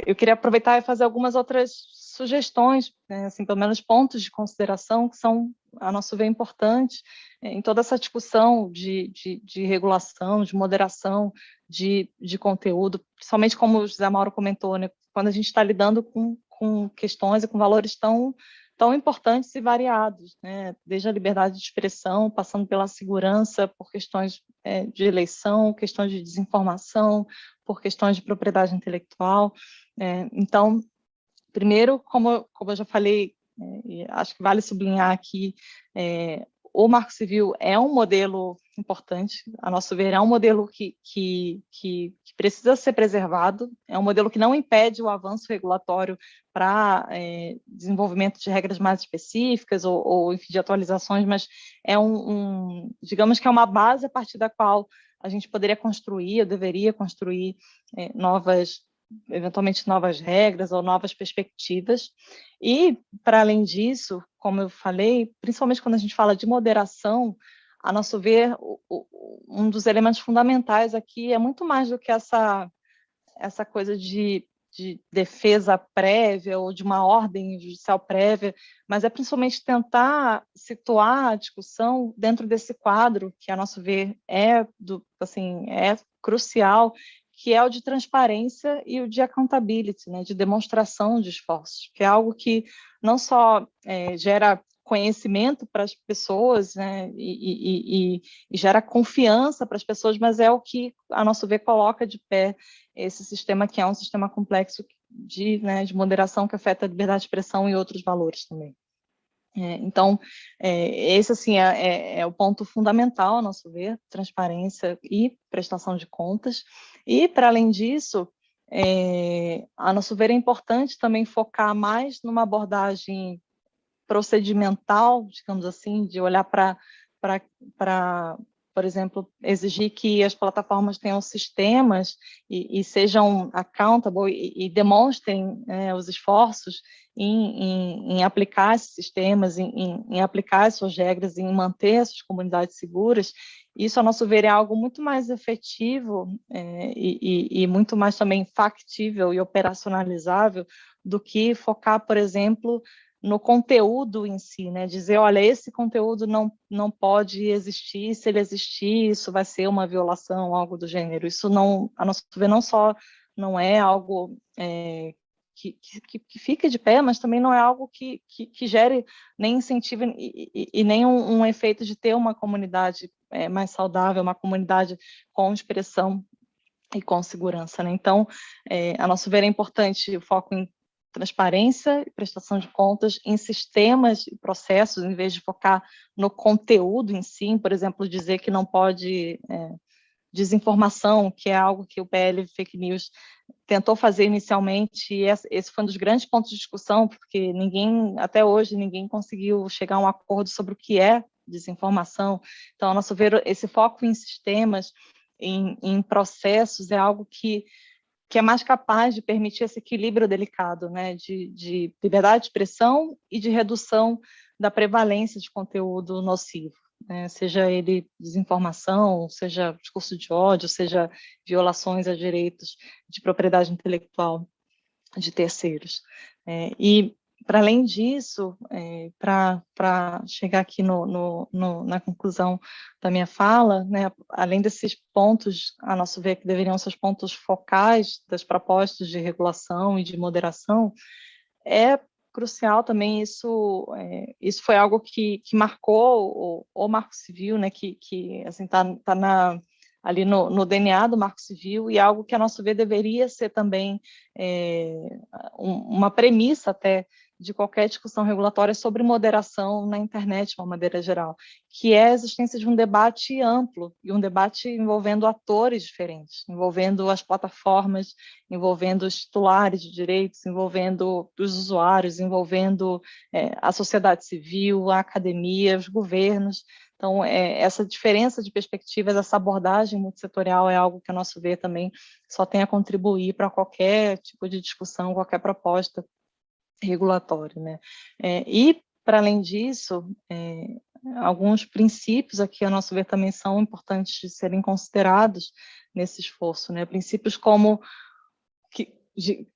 [SPEAKER 2] Eu queria aproveitar e fazer algumas outras sugestões, né, assim, pelo menos pontos de consideração que são, a nosso ver, importantes em toda essa discussão de regulação, de moderação, de conteúdo, principalmente como o José Mauro comentou, né, quando a gente está lidando com questões e com valores tão importantes e variados, né? Desde a liberdade de expressão, passando pela segurança, por questões de eleição, questões de desinformação, por questões de propriedade intelectual. Então, primeiro, como eu já falei, e acho que vale sublinhar aqui, o Marco Civil é um modelo importante, a nosso ver, é um modelo que precisa ser preservado, é um modelo que não impede o avanço regulatório para desenvolvimento de regras mais específicas ou enfim, de atualizações, mas digamos que é uma base a partir da qual a gente poderia construir, ou deveria construir eventualmente novas regras ou novas perspectivas. E, para além disso, como eu falei, principalmente quando a gente fala de moderação, a nosso ver, um dos elementos fundamentais aqui é muito mais do que essa coisa de defesa prévia ou de uma ordem judicial prévia, mas é principalmente tentar situar a discussão dentro desse quadro que, a nosso ver, é crucial, que é o de transparência e o de accountability, né, de demonstração de esforços, que é algo que não só gera conhecimento para as pessoas, né, e gera confiança para as pessoas, mas é o que, a nosso ver, coloca de pé esse sistema, que é um sistema complexo de moderação que afeta a liberdade de expressão e outros valores também. Então, esse assim, é o ponto fundamental, a nosso ver, transparência e prestação de contas. E, para além disso, a nosso ver, é importante também focar mais numa abordagem procedimental, digamos assim, de olhar para por exemplo, exigir que as plataformas tenham sistemas e sejam accountable e demonstrem os esforços em aplicar esses sistemas, em aplicar as suas regras, em manter essas comunidades seguras. Isso, a nosso ver, é algo muito mais efetivo e muito mais também factível e operacionalizável do que focar, por exemplo, no conteúdo em si, né? Dizer, olha, esse conteúdo não pode existir, se ele existir, isso vai ser uma violação, algo do gênero. Isso não, a nosso ver, não só não é algo que fique de pé, mas também não é algo que gere nem incentivo e nem um efeito de ter uma comunidade mais saudável, uma comunidade com expressão e com segurança, né? Então, a nosso ver, é importante o foco em transparência e prestação de contas em sistemas e processos, em vez de focar no conteúdo em si, por exemplo, dizer que não pode desinformação, que é algo que o PL Fake News tentou fazer inicialmente, e esse foi um dos grandes pontos de discussão, porque até hoje, ninguém conseguiu chegar a um acordo sobre o que é desinformação. Então, a nosso ver, esse foco em sistemas, em processos, é algo que é mais capaz de permitir esse equilíbrio delicado, né, de liberdade de expressão e de redução da prevalência de conteúdo nocivo, né, seja ele desinformação, seja discurso de ódio, seja violações a direitos de propriedade intelectual de terceiros. E, para além disso, para chegar aqui na conclusão da minha fala, né, além desses pontos, a nosso ver, que deveriam ser os pontos focais das propostas de regulação e de moderação, é crucial também isso foi algo que marcou o Marco Civil, né, que assim, tá ali no DNA do Marco Civil, e algo que, a nosso ver, deveria ser também uma premissa até de qualquer discussão regulatória sobre moderação na internet, de uma maneira geral, que é a existência de um debate amplo, e um debate envolvendo atores diferentes, envolvendo as plataformas, envolvendo os titulares de direitos, envolvendo os usuários, envolvendo a sociedade civil, a academia, os governos. Então, essa diferença de perspectivas, essa abordagem multissetorial é algo que, a nosso ver, também só tem a contribuir para qualquer tipo de discussão, qualquer proposta regulatória, né? E, para além disso, alguns princípios aqui, a nosso ver, também são importantes de serem considerados nesse esforço, né? Princípios como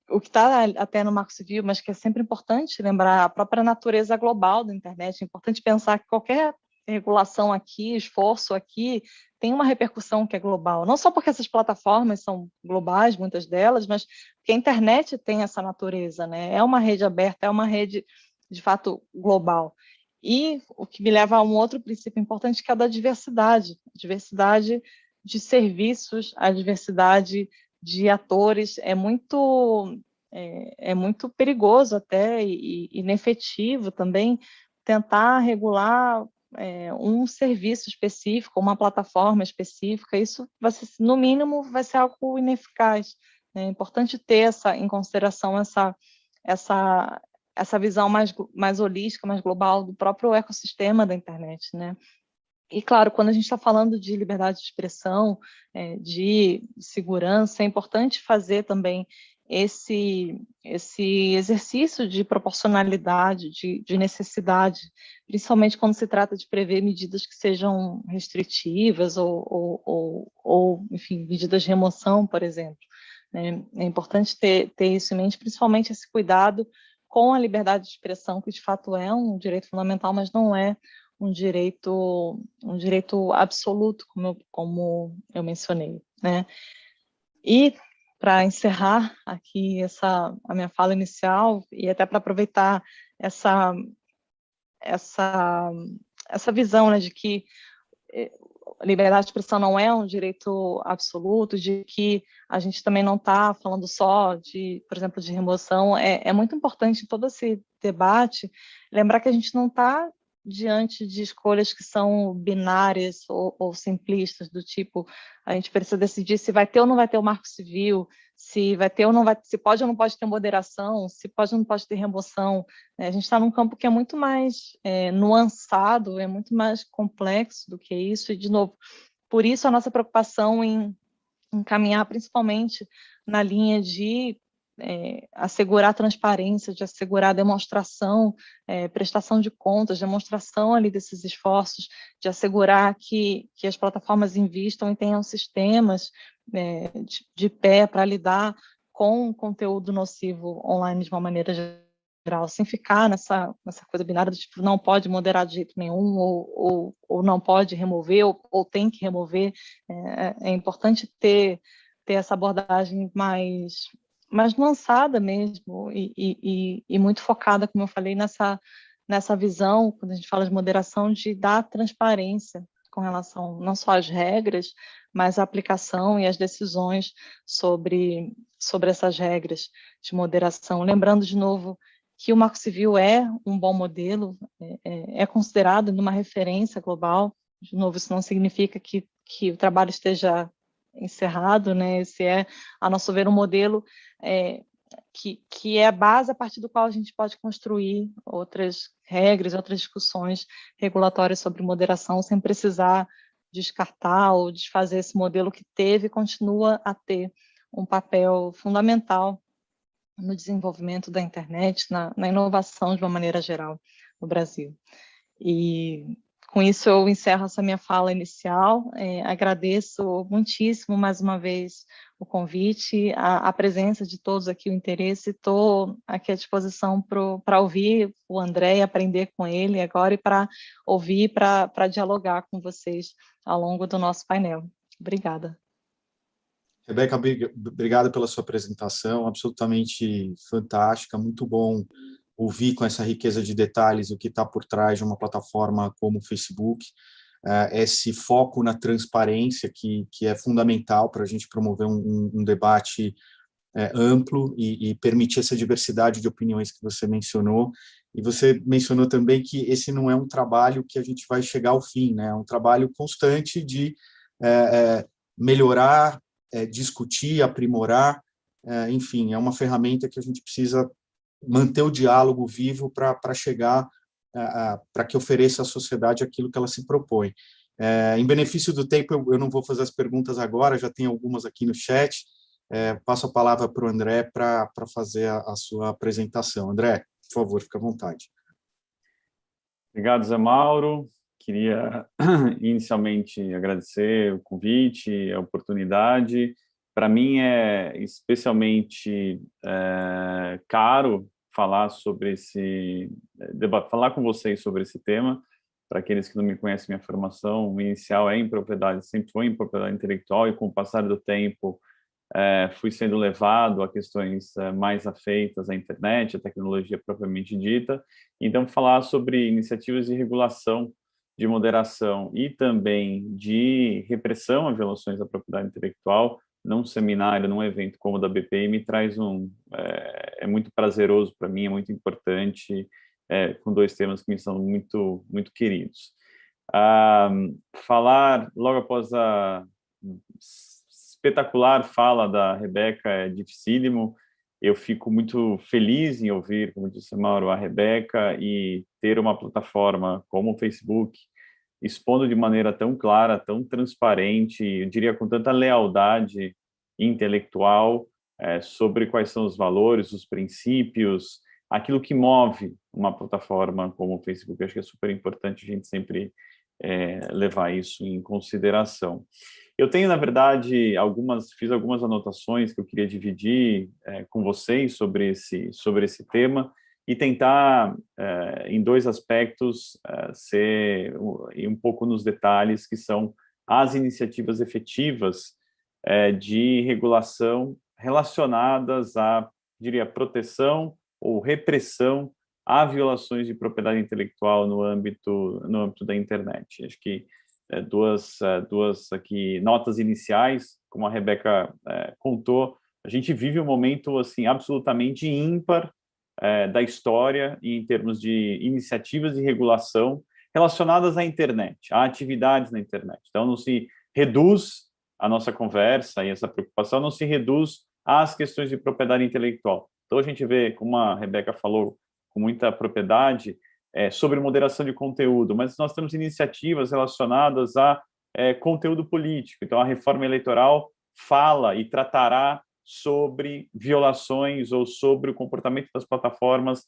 [SPEAKER 2] o que está até no Marco Civil, mas que é sempre importante lembrar, a própria natureza global da internet. É importante pensar que qualquer regulação aqui, esforço aqui, tem uma repercussão que é global. Não só porque essas plataformas são globais, muitas delas, mas porque a internet tem essa natureza, né? É uma rede aberta, é uma rede, de fato, global. E o que me leva a um outro princípio importante, que é a da diversidade. A diversidade de serviços, a diversidade de atores é muito perigoso até e inefetivo também tentar regular um serviço específico, uma plataforma específica. Isso vai ser, no mínimo, vai ser algo ineficaz. É importante ter em consideração essa visão mais holística, mais global do próprio ecossistema da internet, né? E, claro, quando a gente está falando de liberdade de expressão, de segurança, é importante fazer também esse exercício de proporcionalidade, de necessidade, principalmente quando se trata de prever medidas que sejam restritivas ou enfim, medidas de remoção, por exemplo, né? É importante ter isso em mente, principalmente esse cuidado com a liberdade de expressão, que de fato é um direito fundamental, mas não é um direito absoluto, como eu mencionei, né? E, para encerrar aqui a minha fala inicial, e até para aproveitar essa visão, né, de que a liberdade de expressão não é um direito absoluto, de que a gente também não está falando só por exemplo, de remoção, é muito importante em todo esse debate lembrar que a gente não está diante de escolhas que são binárias ou simplistas, do tipo, a gente precisa decidir se vai ter ou não vai ter o Marco Civil, se vai ter ou não vai, se pode ou não pode ter moderação, se pode ou não pode ter remoção. A gente está num campo que é muito mais nuançado, é muito mais complexo do que isso, e, de novo, por isso a nossa preocupação em caminhar principalmente na linha de assegurar a transparência, de assegurar a demonstração, prestação de contas, demonstração ali desses esforços, de assegurar que as plataformas invistam e tenham sistemas de pé para lidar com conteúdo nocivo online de uma maneira geral, sem ficar nessa coisa binária do tipo, não pode moderar de jeito nenhum, ou não pode remover, ou tem que remover. É importante ter essa abordagem mais nuançada mesmo, e muito focada, como eu falei, nessa visão, quando a gente fala de moderação, de dar transparência com relação não só às regras, mas à aplicação e às decisões sobre essas regras de moderação. Lembrando, de novo, que o Marco Civil é um bom modelo, é considerado uma referência global. De novo, isso não significa que o trabalho esteja encerrado, né? Esse é, a nosso ver, um modelo que é a base a partir do qual a gente pode construir outras regras, outras discussões regulatórias sobre moderação, sem precisar descartar ou desfazer esse modelo que teve e continua a ter um papel fundamental no desenvolvimento da internet, na inovação de uma maneira geral no Brasil. E com isso eu encerro essa minha fala inicial. Agradeço muitíssimo mais uma vez o convite, a presença de todos aqui, o interesse. Estou aqui à disposição para ouvir o André e aprender com ele agora, e para ouvir, para dialogar com vocês ao longo do nosso painel. Obrigada.
[SPEAKER 1] Rebeca, obrigado pela sua apresentação, absolutamente fantástica, muito bom ouvir com essa riqueza de detalhes o que está por trás de uma plataforma como o Facebook, esse foco na transparência que é fundamental para a gente promover um debate amplo e permitir essa diversidade de opiniões que você mencionou. E você mencionou também que esse não é um trabalho que a gente vai chegar ao fim, né? É um trabalho constante de melhorar, discutir, aprimorar, enfim, é uma ferramenta que a gente precisa manter o diálogo vivo para chegar, para que ofereça à sociedade aquilo que ela se propõe. Em benefício do tempo, eu não vou fazer as perguntas agora, já tem algumas aqui no chat. Passo a palavra para o André para fazer a sua apresentação. André, por favor, fique à vontade.
[SPEAKER 3] Obrigado, Zé Mauro. Queria inicialmente agradecer o convite, a oportunidade. Para mim é especialmente caro falar sobre falar com vocês sobre esse tema. Para aqueles que não me conhecem, minha formação inicial é em propriedade, sempre foi em propriedade intelectual, e com o passar do tempo fui sendo levado a questões mais afeitas à internet, à tecnologia propriamente dita. Então, falar sobre iniciativas de regulação, de moderação e também de repressão a violações da propriedade intelectual, num seminário, num evento como o da BPI, me traz é muito prazeroso para mim, é muito importante, com dois temas que me são muito, muito queridos. Falar logo após a espetacular fala da Rebeca é dificílimo. Eu fico muito feliz em ouvir, como disse Mauro, a Rebeca, e ter uma plataforma como o Facebook expondo de maneira tão clara, tão transparente, eu diria com tanta lealdade intelectual, sobre quais são os valores, os princípios, aquilo que move uma plataforma como o Facebook. Eu acho que é super importante a gente sempre levar isso em consideração. Eu tenho, na verdade, fiz algumas anotações que eu queria dividir com vocês sobre esse tema, e tentar, em dois aspectos, ser um pouco nos detalhes, que são as iniciativas efetivas de regulação relacionadas à, diria, proteção ou repressão a violações de propriedade intelectual no âmbito da internet. Acho que duas aqui notas iniciais, como a Rebeca contou, a gente vive um momento assim absolutamente ímpar da história em termos de iniciativas de regulação relacionadas à internet, a atividades na internet. Então, não se reduz a nossa conversa e essa preocupação não se reduz às questões de propriedade intelectual. Então, a gente vê, como a Rebeca falou com muita propriedade, sobre moderação de conteúdo, mas nós temos iniciativas relacionadas a conteúdo político. Então, a reforma eleitoral fala e tratará sobre violações ou sobre o comportamento das plataformas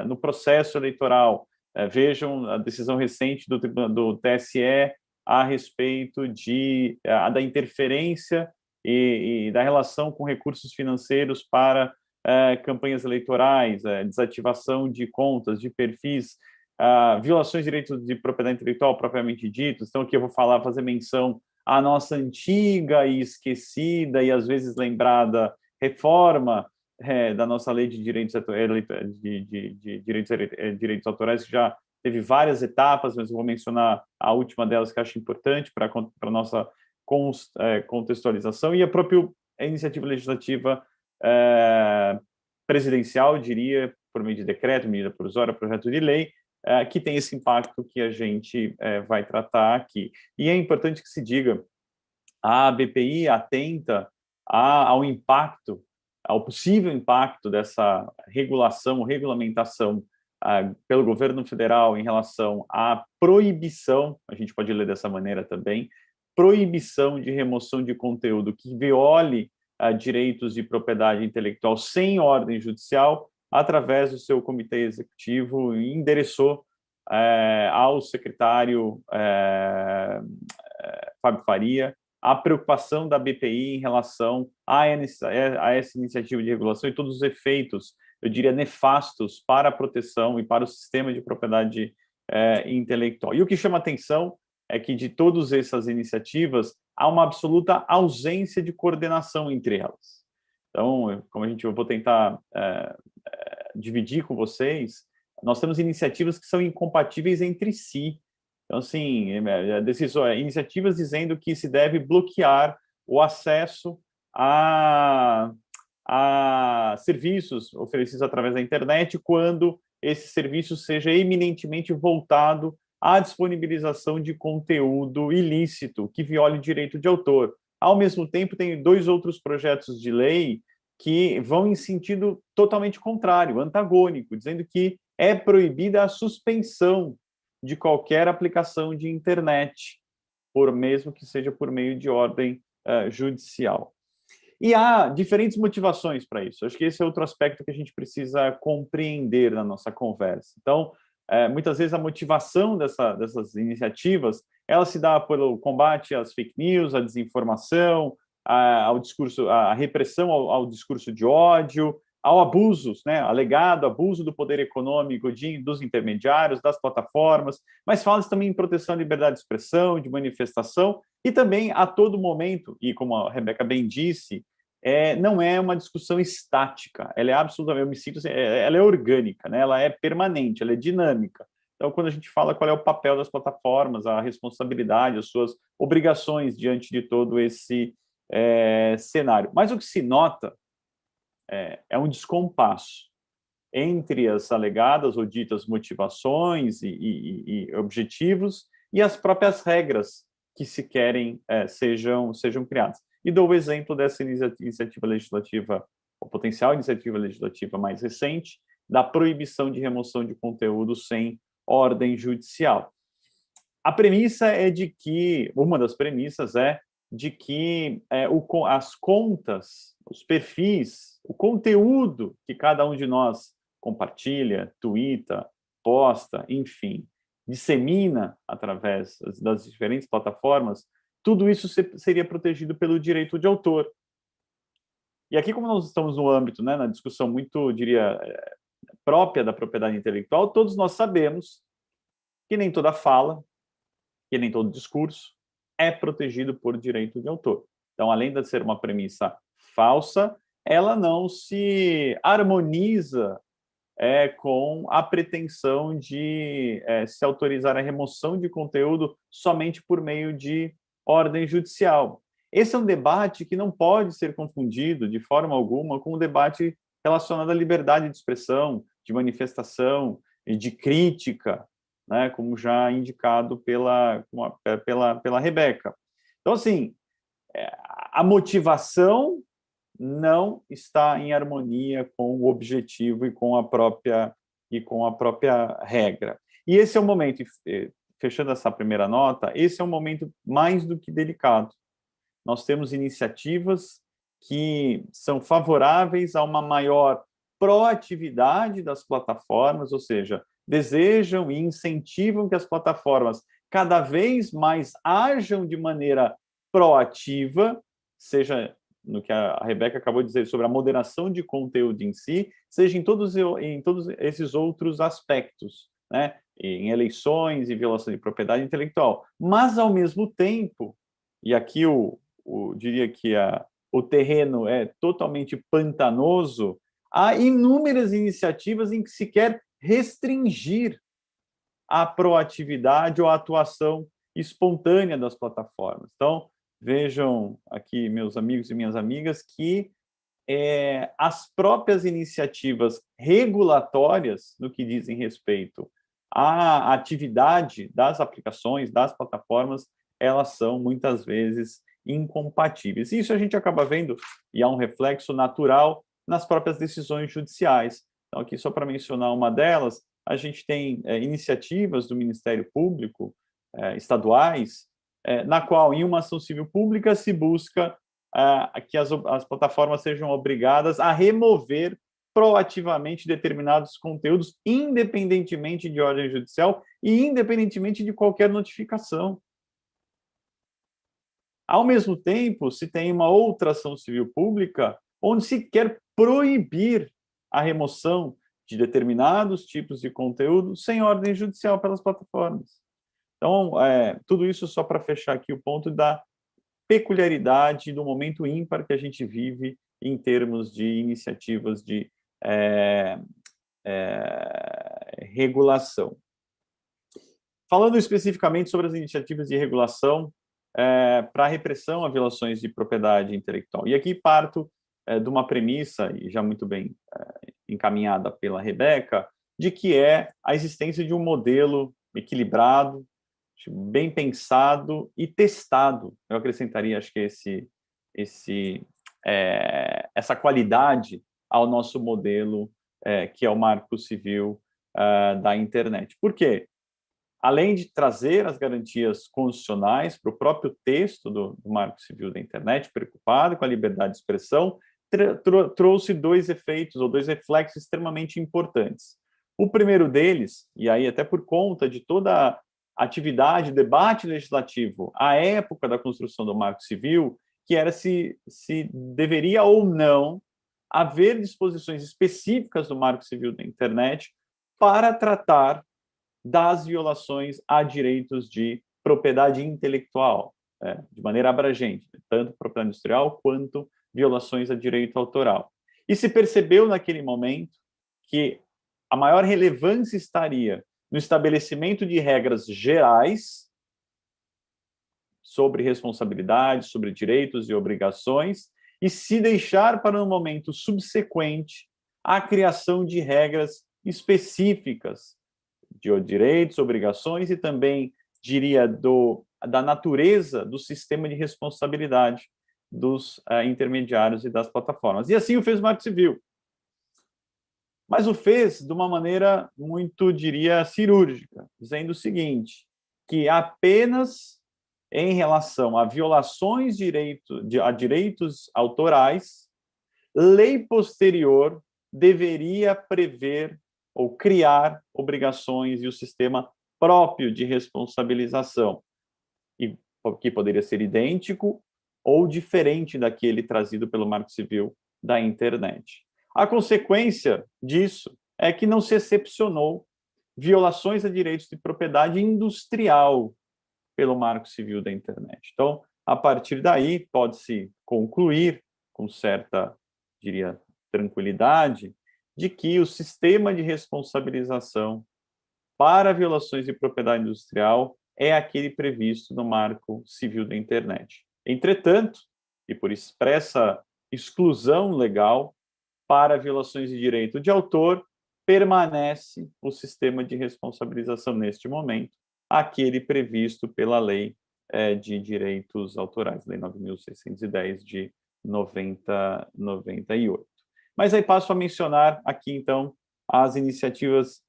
[SPEAKER 3] no processo eleitoral. Vejam a decisão recente do TSE a respeito da interferência e da relação com recursos financeiros para campanhas eleitorais, desativação de contas, de perfis, violações de direitos de propriedade intelectual propriamente ditos. Então, aqui eu vou fazer menção à nossa antiga e esquecida e às vezes lembrada reforma da nossa lei de direitos autorais, que já teve várias etapas, mas eu vou mencionar a última delas que eu acho importante para a nossa contextualização, e a própria iniciativa legislativa presidencial, diria, por meio de decreto, medida provisória, projeto de lei, que tem esse impacto que a gente vai tratar aqui. E é importante que se diga, a BPI atenta ao impacto, ao possível impacto dessa regulamentação pelo governo federal em relação à proibição, a gente pode ler dessa maneira também, proibição de remoção de conteúdo que viole direitos de propriedade intelectual sem ordem judicial, através do seu comitê executivo, endereçou ao secretário Fábio Faria a preocupação da BPI em relação a essa iniciativa de regulação e todos os efeitos, eu diria, nefastos para a proteção e para o sistema de propriedade intelectual. E o que chama atenção é que, de todas essas iniciativas, há uma absoluta ausência de coordenação entre elas. Então, como eu vou tentar dividir com vocês, nós temos iniciativas que são incompatíveis entre si. Então, assim, iniciativas dizendo que se deve bloquear o acesso a serviços oferecidos através da internet quando esse serviço seja eminentemente voltado à disponibilização de conteúdo ilícito que viole o direito de autor. Ao mesmo tempo, tem 2 outros projetos de lei que vão em sentido totalmente contrário, antagônico, dizendo que é proibida a suspensão de qualquer aplicação de internet, mesmo que seja por meio de ordem judicial. E há diferentes motivações para isso. Acho que esse é outro aspecto que a gente precisa compreender na nossa conversa. Então, muitas vezes a motivação dessas iniciativas, ela se dá pelo combate às fake news, à desinformação, ao discurso, à repressão ao discurso de ódio, ao abuso, né, alegado abuso do poder econômico dos intermediários, das plataformas, mas fala-se também em proteção à liberdade de expressão, de manifestação, e também a todo momento, e como a Rebeca bem disse, não é uma discussão estática, ela é absolutamente, eu me sinto assim, ela é orgânica, né, ela é permanente, ela é dinâmica. Então, quando a gente fala qual é o papel das plataformas, a responsabilidade, as suas obrigações diante de todo esse cenário. Mas o que se nota é um descompasso entre as alegadas ou ditas motivações e objetivos e as próprias regras que se querem sejam criadas. E dou o exemplo dessa iniciativa legislativa, ou potencial iniciativa legislativa mais recente, da proibição de remoção de conteúdo sem ordem judicial. A premissa é de que, uma das premissas é de que as contas, os perfis, o conteúdo que cada um de nós compartilha, twitta, posta, enfim, dissemina através das diferentes plataformas, tudo isso seria protegido pelo direito de autor. E aqui, como nós estamos no âmbito, né, na discussão muito, diria, própria da propriedade intelectual, todos nós sabemos que nem toda fala, que nem todo discurso é protegido por direito de autor. Então, além de ser uma premissa falsa, ela não se harmoniza com a pretensão de se autorizar a remoção de conteúdo somente por meio de ordem judicial. Esse é um debate que não pode ser confundido de forma alguma com o debate relacionado à liberdade de expressão, de manifestação e de crítica, né, como já indicado pela Rebeca. Então, assim, a motivação não está em harmonia com o objetivo e com a própria regra. E esse é o momento, fechando essa primeira nota, esse é um momento mais do que delicado. Nós temos iniciativas que são favoráveis a uma maior proatividade das plataformas, ou seja, desejam e incentivam que as plataformas cada vez mais ajam de maneira proativa, seja no que a Rebeca acabou de dizer sobre a moderação de conteúdo em si, seja em todos esses outros aspectos, né? Em eleições e violação de propriedade intelectual. Mas, ao mesmo tempo, e aqui diria que o terreno é totalmente pantanoso, há inúmeras iniciativas em que se quer restringir a proatividade ou a atuação espontânea das plataformas. Então, vejam aqui, meus amigos e minhas amigas, que as próprias iniciativas regulatórias, no que dizem respeito à atividade das aplicações, das plataformas, elas são, muitas vezes, incompatíveis. Isso a gente acaba vendo, e há um reflexo natural nas próprias decisões judiciais. Então, aqui, só para mencionar uma delas, a gente tem iniciativas do Ministério Público, estaduais, na qual, em uma ação civil pública, se busca que as plataformas sejam obrigadas a remover proativamente determinados conteúdos, independentemente de ordem judicial e independentemente de qualquer notificação. Ao mesmo tempo, se tem uma outra ação civil pública onde se quer proibir a remoção de determinados tipos de conteúdo sem ordem judicial pelas plataformas. Então, tudo isso só para fechar aqui o ponto da peculiaridade do momento ímpar que a gente vive em termos de iniciativas de regulação. Falando especificamente sobre as iniciativas de regulação para a repressão a violações de propriedade intelectual. E aqui parto de uma premissa, e já muito bem encaminhada pela Rebeca, de que é a existência de um modelo equilibrado, bem pensado e testado. Eu acrescentaria, acho que essa qualidade ao nosso modelo, que é o Marco Civil da internet. Por quê? Além de trazer as garantias constitucionais para o próprio texto do Marco Civil da internet, preocupado com a liberdade de expressão, trouxe dois efeitos, ou dois reflexos extremamente importantes. O primeiro deles, e aí até por conta de toda a atividade, debate legislativo à época da construção do Marco Civil, que era se deveria ou não haver disposições específicas do Marco Civil da internet para tratar das violações a direitos de propriedade intelectual, de maneira abrangente, tanto propriedade industrial quanto violações a direito autoral. E se percebeu naquele momento que a maior relevância estaria no estabelecimento de regras gerais sobre responsabilidade, sobre direitos e obrigações, e se deixar para um momento subsequente a criação de regras específicas de direitos, obrigações e também, diria, da natureza do sistema de responsabilidade dos intermediários e das plataformas. E assim o fez o Marco Civil. Mas o fez de uma maneira muito, diria, cirúrgica, dizendo o seguinte, que apenas em relação a violações a direitos autorais, lei posterior deveria prever ou criar obrigações e o sistema próprio de responsabilização, e que poderia ser idêntico ou diferente daquele trazido pelo Marco Civil da internet. A consequência disso é que não se excepcionou violações a direitos de propriedade industrial pelo Marco Civil da internet. Então, a partir daí, pode-se concluir com certa, diria, tranquilidade, de que o sistema de responsabilização para violações de propriedade industrial é aquele previsto no Marco Civil da internet. Entretanto, e por expressa exclusão legal, para violações de direito de autor, permanece o sistema de responsabilização neste momento, aquele previsto pela Lei de Direitos Autorais, Lei 9.610 de 98. Mas aí passo a mencionar aqui, então, as iniciativas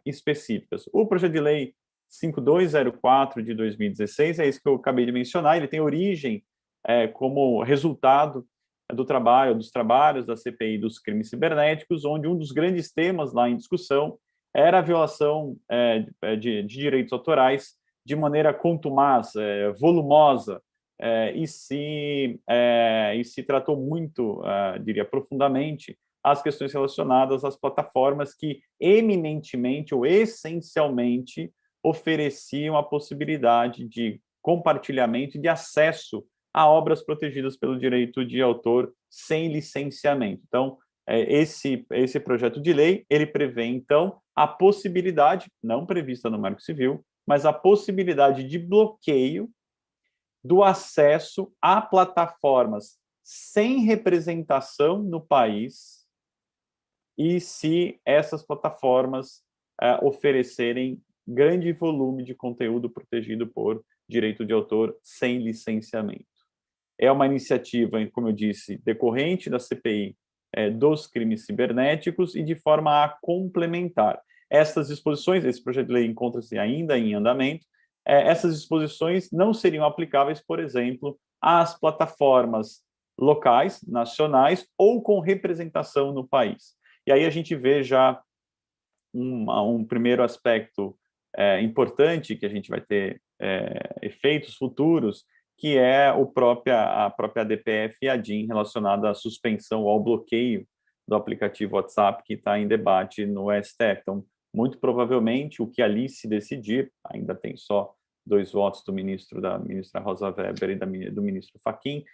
[SPEAKER 3] específicas. O projeto de lei 5204 de 2016, é isso que eu acabei de mencionar. Ele tem origem como resultado dos trabalhos da CPI dos crimes cibernéticos, onde um dos grandes temas lá em discussão era a violação de direitos autorais de maneira contumaz, volumosa, e se tratou muito, diria, profundamente, as questões relacionadas às plataformas que eminentemente ou essencialmente ofereciam a possibilidade de compartilhamento e de acesso a obras protegidas pelo direito de autor sem licenciamento. Então, esse projeto de lei, ele prevê, então, a possibilidade, não prevista no Marco Civil, mas a possibilidade de bloqueio do acesso a plataformas sem representação no país e se essas plataformas oferecerem grande volume de conteúdo protegido por direito de autor sem licenciamento. É uma iniciativa, como eu disse, decorrente da CPI dos crimes cibernéticos e de forma a complementar. Essas disposições, esse projeto de lei encontra-se ainda em andamento, essas disposições não seriam aplicáveis, por exemplo, às plataformas locais, nacionais ou com representação no país. E aí a gente vê já um primeiro aspecto importante, que a gente vai ter efeitos futuros, que é a própria ADPF e a DIN relacionada à suspensão ou ao bloqueio do aplicativo WhatsApp que está em debate no STF. Então, muito provavelmente, o que ali se decidir, ainda tem só 2 votos da ministra Rosa Weber e do ministro Fachin,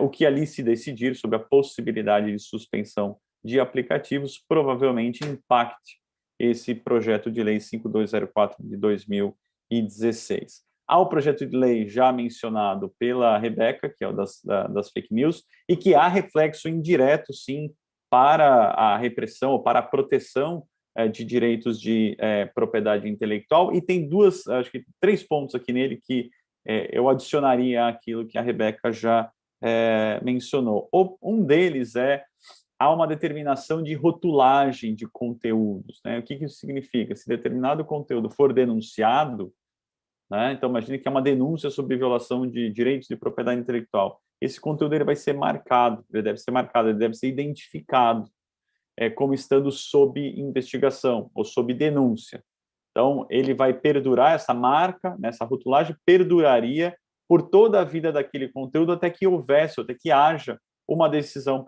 [SPEAKER 3] o que ali se decidir sobre a possibilidade de suspensão de aplicativos provavelmente impacte esse projeto de lei 5204 de 2016. Há o projeto de lei já mencionado pela Rebeca, que é o das fake news, e que há reflexo indireto, sim, para a repressão ou para a proteção de direitos de propriedade intelectual, e tem acho que 3 pontos aqui nele que eu adicionaria àquilo que a Rebeca já mencionou. Um deles há uma determinação de rotulagem de conteúdos, né? O que isso significa? Se determinado conteúdo for denunciado, né? Então, imagine que é uma denúncia sobre violação de direitos de propriedade intelectual. Esse conteúdo ele vai ser marcado, ele deve ser identificado como estando sob investigação ou sob denúncia. Então, ele vai perdurar, essa marca, essa rotulagem perduraria por toda a vida daquele conteúdo até que haja uma decisão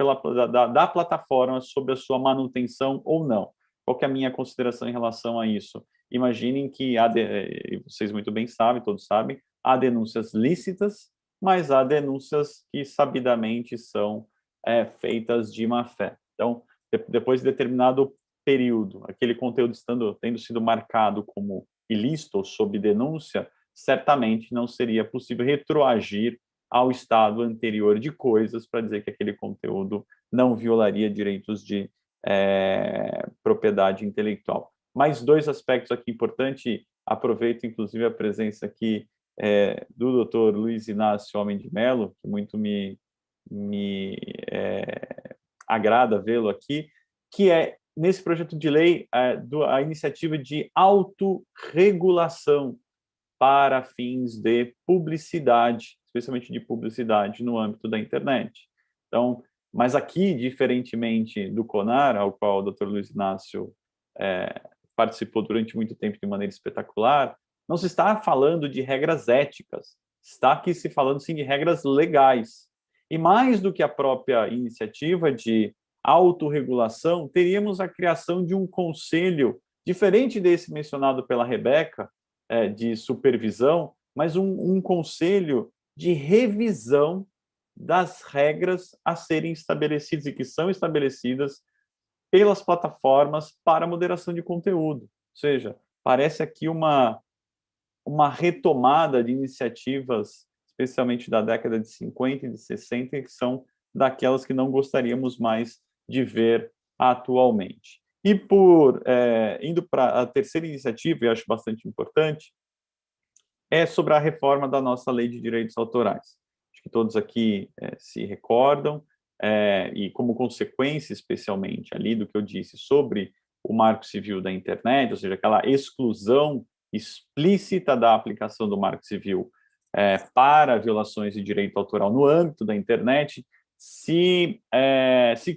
[SPEAKER 3] da plataforma sobre a sua manutenção ou não. Qual que é a minha consideração em relação a isso? Imaginem que, vocês muito bem sabem, todos sabem, há denúncias lícitas, mas há denúncias que sabidamente são feitas de má fé. Então, depois de determinado período, aquele conteúdo tendo sido marcado como ilícito ou sob denúncia, certamente não seria possível retroagir ao estado anterior de coisas para dizer que aquele conteúdo não violaria direitos de propriedade intelectual. Mais 2 aspectos aqui importantes, aproveito inclusive a presença aqui do Dr. Luiz Inácio Homem de Mello, que muito me agrada vê-lo aqui, que é, nesse projeto de lei, a iniciativa de autorregulação para fins de publicidade, especialmente de publicidade no âmbito da internet. Então, mas aqui, diferentemente do CONAR, ao qual o Dr. Luiz Inácio participou durante muito tempo de maneira espetacular, não se está falando de regras éticas, está aqui se falando, sim, de regras legais. E mais do que a própria iniciativa de autorregulação, teríamos a criação de um conselho, diferente desse mencionado pela Rebeca, de supervisão, mas um conselho de revisão das regras a serem estabelecidas e que são estabelecidas pelas plataformas para moderação de conteúdo. Ou seja, parece aqui uma retomada de iniciativas, especialmente da década de 50 e de 60, que são daquelas que não gostaríamos mais de ver atualmente. E indo para a terceira iniciativa, e acho bastante importante, é sobre a reforma da nossa Lei de Direitos Autorais. Acho que todos aqui se recordam, e como consequência, especialmente ali do que eu disse sobre o Marco Civil da internet, ou seja, aquela exclusão explícita da aplicação do Marco Civil para violações de direito autoral no âmbito da internet, se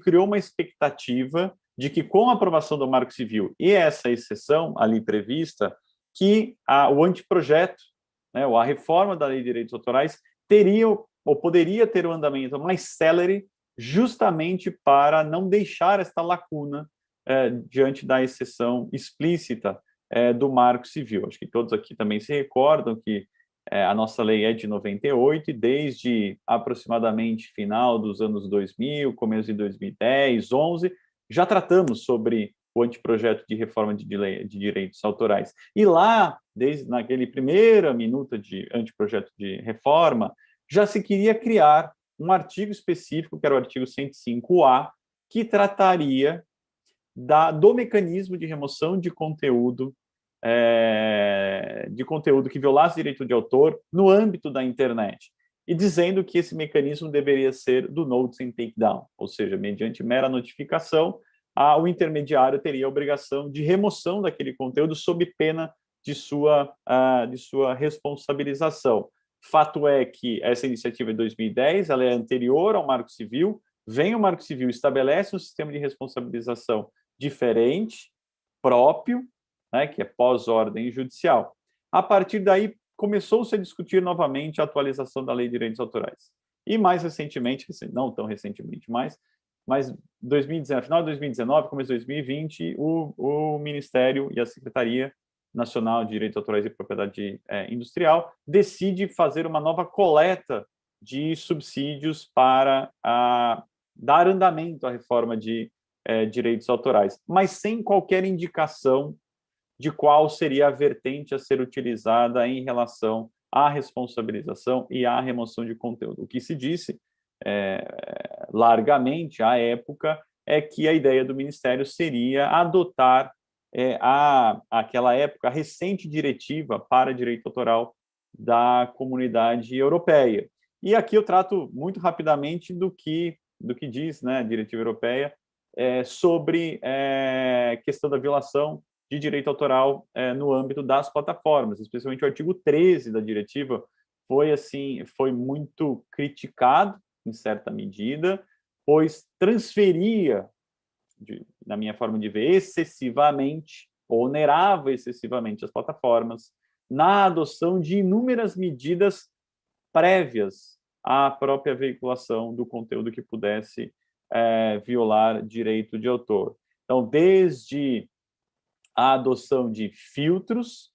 [SPEAKER 3] criou uma expectativa de que, com a aprovação do Marco Civil e essa exceção ali prevista, que o anteprojeto, né, ou a reforma da Lei de Direitos Autorais, teria ou poderia ter um andamento mais célere, justamente para não deixar esta lacuna diante da exceção explícita do Marco Civil. Acho que todos aqui também se recordam que a nossa lei é de 98 e desde aproximadamente final dos anos 2000, começo de 2010, 11, já tratamos sobre o anteprojeto de reforma de direitos autorais. E lá, desde naquele primeira minuta de anteprojeto de reforma, já se queria criar um artigo específico, que era o artigo 105A, que trataria do mecanismo de remoção de conteúdo que violasse direito de autor no âmbito da internet, e dizendo que esse mecanismo deveria ser do Notice and Takedown, ou seja, mediante mera notificação, o intermediário teria a obrigação de remoção daquele conteúdo sob pena de sua responsabilização. Fato é que essa iniciativa é de 2010, ela é anterior ao Marco Civil, vem o Marco Civil, estabelece um sistema de responsabilização diferente, próprio, né, que é pós-ordem judicial. A partir daí, começou-se a discutir novamente a atualização da Lei de Direitos Autorais. E mais recentemente, não tão recentemente mais 2019, final de 2019, começo de 2020, o Ministério e a Secretaria Nacional de Direitos Autorais e Propriedade Industrial decide fazer uma nova coleta de subsídios para dar andamento à reforma de direitos autorais, mas sem qualquer indicação de qual seria a vertente a ser utilizada em relação à responsabilização e à remoção de conteúdo. O que se disse largamente à época é que a ideia do Ministério seria adotar àquela época a recente diretiva para direito autoral da Comunidade Europeia. E aqui eu trato muito rapidamente do que diz, né, a diretiva europeia sobre questão da violação de direito autoral no âmbito das plataformas, especialmente o artigo 13 da diretiva foi muito criticado em certa medida, pois transferia, na minha forma de ver, excessivamente, onerava excessivamente as plataformas na adoção de inúmeras medidas prévias à própria veiculação do conteúdo que pudesse violar direito de autor. Então, desde a adoção de filtros,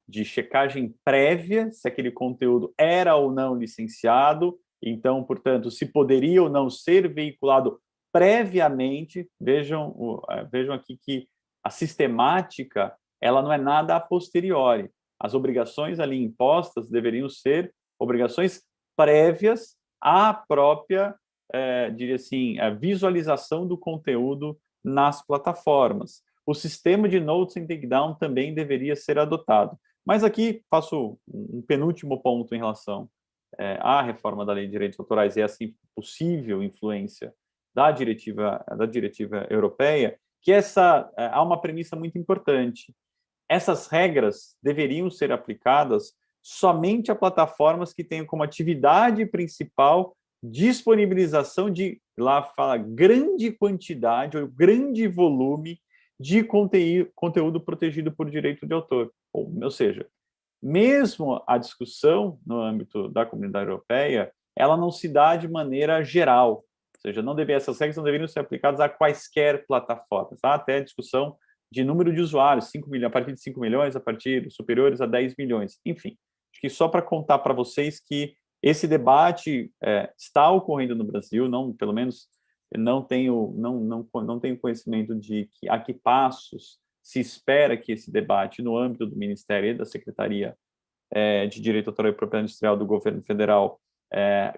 [SPEAKER 3] de checagem prévia, se aquele conteúdo era ou não licenciado, então, portanto, se poderia ou não ser veiculado previamente. Vejam aqui que a sistemática ela não é nada a posteriori. As obrigações ali impostas deveriam ser obrigações prévias à própria, diria assim, a visualização do conteúdo nas plataformas. O sistema de Notice and Takedown também deveria ser adotado. Mas aqui faço um penúltimo ponto em relação à reforma da Lei de Direitos Autorais e essa possível influência da diretiva europeia, que há uma premissa muito importante. Essas regras deveriam ser aplicadas somente a plataformas que tenham como atividade principal disponibilização de, lá fala, grande quantidade ou grande volume de conteúdo protegido por direito de autor. Ou seja, mesmo a discussão no âmbito da Comunidade Europeia, ela não se dá de maneira geral, ou seja, essas regras não deveriam ser aplicadas a quaisquer plataformas. Há até discussão de número de usuários, 5 milhões, a partir de 5 milhões, a partir superiores a 10 milhões, enfim. Acho que só para contar para vocês que esse debate está ocorrendo no Brasil, pelo menos não tenho conhecimento de a que passos se espera que esse debate no âmbito do Ministério e da Secretaria de Direito Autoral e Propriedade Industrial do Governo Federal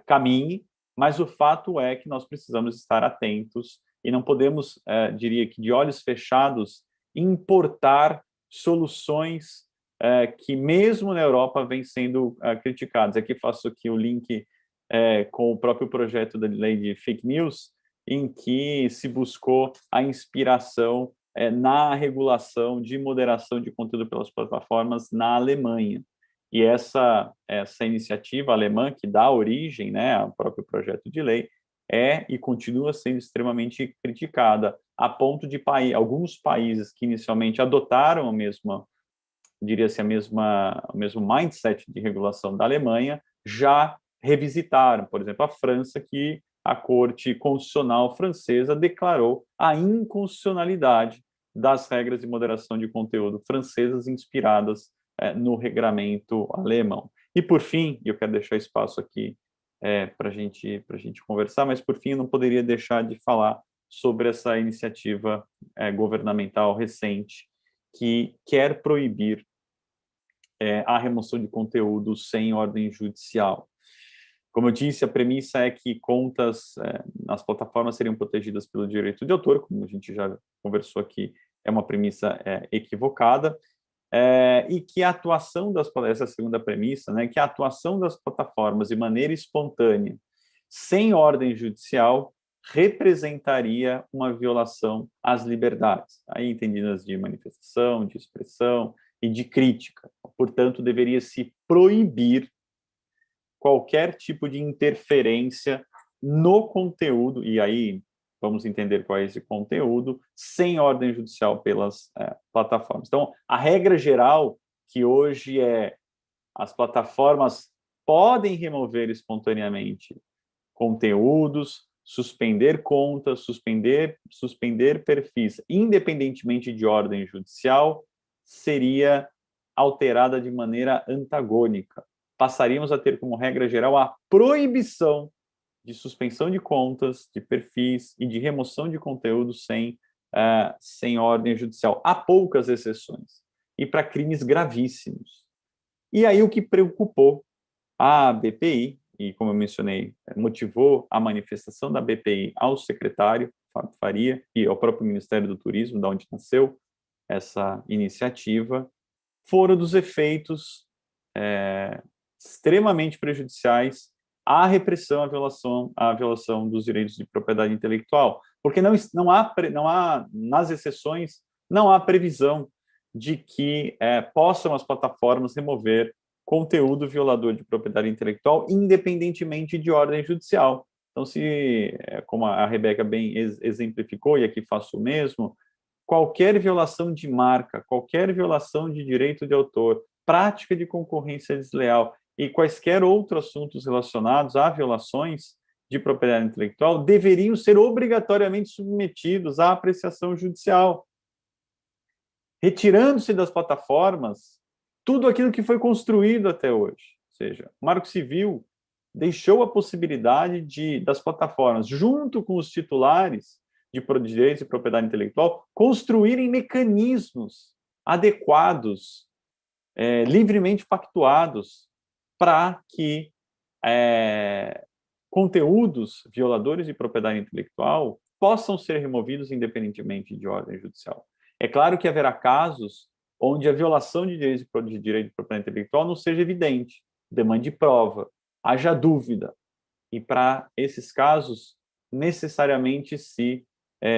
[SPEAKER 3] caminhe, mas o fato é que nós precisamos estar atentos e não podemos, diria que de olhos fechados, importar soluções que mesmo na Europa vêm sendo criticadas. Aqui faço aqui o link com o próprio projeto da lei de fake news, em que se buscou a inspiração na regulação de moderação de conteúdo pelas plataformas na Alemanha. E essa iniciativa alemã, que dá origem, né, ao próprio projeto de lei, e continua sendo extremamente criticada, a ponto de alguns países que inicialmente adotaram o mesmo mindset de regulação da Alemanha, já revisitaram. Por exemplo, a França, que a Corte Constitucional francesa declarou a inconstitucionalidade das regras de moderação de conteúdo francesas inspiradas no regramento alemão. E, por fim, eu quero deixar espaço aqui para a gente conversar, mas, por fim, eu não poderia deixar de falar sobre essa iniciativa governamental recente que quer proibir a remoção de conteúdo sem ordem judicial. Como eu disse, a premissa é que contas nas plataformas seriam protegidas pelo direito de autor, como a gente já conversou aqui, é uma premissa equivocada, e que a atuação essa é a segunda premissa, né, que a atuação das plataformas de maneira espontânea, sem ordem judicial, representaria uma violação às liberdades, aí entendidas de manifestação, de expressão e de crítica. Portanto, deveria se proibir qualquer tipo de interferência no conteúdo, e aí vamos entender qual é esse conteúdo, sem ordem judicial pelas plataformas. Então, a regra geral que hoje as plataformas podem remover espontaneamente conteúdos, suspender contas, suspender perfis, independentemente de ordem judicial, seria alterada de maneira antagônica. Passaríamos a ter como regra geral a proibição de suspensão de contas, de perfis e de remoção de conteúdo sem ordem judicial. Há poucas exceções. E para crimes gravíssimos. E aí o que preocupou a BPI, e como eu mencionei, motivou a manifestação da BPI ao secretário, Fábio Faria, e ao próprio Ministério do Turismo, da onde nasceu essa iniciativa, foram dos efeitos extremamente prejudiciais à repressão, à violação dos direitos de propriedade intelectual, porque não há nas exceções, não há previsão de que possam as plataformas remover conteúdo violador de propriedade intelectual, independentemente de ordem judicial. Então, como a Rebeca bem exemplificou, e aqui faço o mesmo, qualquer violação de marca, qualquer violação de direito de autor, prática de concorrência desleal e quaisquer outros assuntos relacionados a violações de propriedade intelectual deveriam ser obrigatoriamente submetidos à apreciação judicial. Retirando-se das plataformas tudo aquilo que foi construído até hoje. Ou seja, o Marco Civil deixou a possibilidade das plataformas, junto com os titulares de direitos de propriedade intelectual, construírem mecanismos adequados, livremente pactuados, para que conteúdos violadores de propriedade intelectual possam ser removidos independentemente de ordem judicial. É claro que haverá casos onde a violação de direito de propriedade intelectual não seja evidente, demande prova, haja dúvida. E para esses casos, necessariamente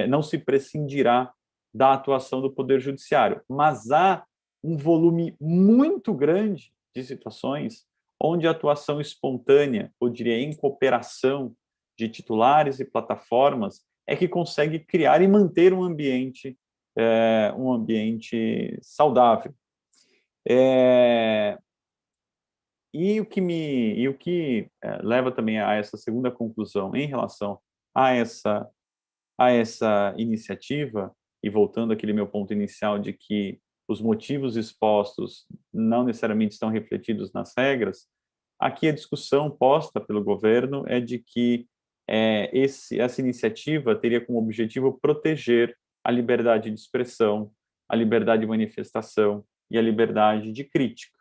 [SPEAKER 3] não se prescindirá da atuação do Poder Judiciário. Mas há um volume muito grande de situações onde a atuação espontânea, eu diria em cooperação de titulares e plataformas, é que consegue criar e manter um ambiente saudável. E o que leva também a essa segunda conclusão em relação a essa iniciativa, e voltando àquele meu ponto inicial de que os motivos expostos não necessariamente estão refletidos nas regras, aqui a discussão posta pelo governo é de que essa iniciativa teria como objetivo proteger a liberdade de expressão, a liberdade de manifestação e a liberdade de crítica,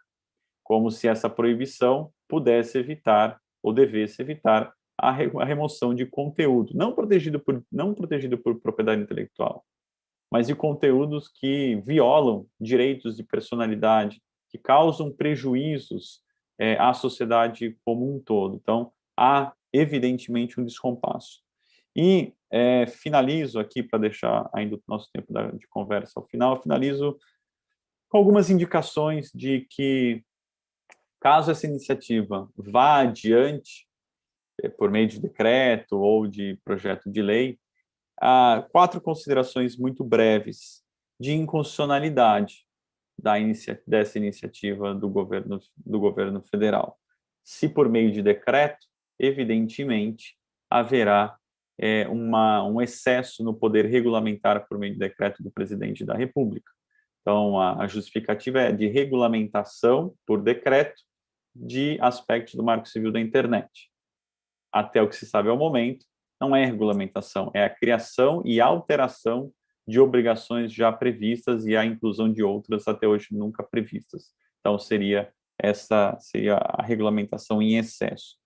[SPEAKER 3] como se essa proibição pudesse evitar ou devesse evitar a remoção de conteúdo, não protegido por propriedade intelectual, mas de conteúdos que violam direitos de personalidade, que causam prejuízos à sociedade como um todo. Então, há, evidentemente, um descompasso. E Finalizo aqui, para deixar ainda o nosso tempo de conversa ao final, finalizo com algumas indicações de que, caso essa iniciativa vá adiante, por meio de decreto ou de projeto de lei, há 4 considerações muito breves de inconstitucionalidade dessa iniciativa do governo federal. Se por meio de decreto, evidentemente, haverá um excesso no poder regulamentar por meio de decreto do presidente da República. Então, a justificativa é de regulamentação por decreto de aspectos do Marco Civil da Internet. Até o que se sabe ao momento, não é regulamentação, é a criação e alteração de obrigações já previstas e a inclusão de outras até hoje nunca previstas. Então, seria a regulamentação em excesso.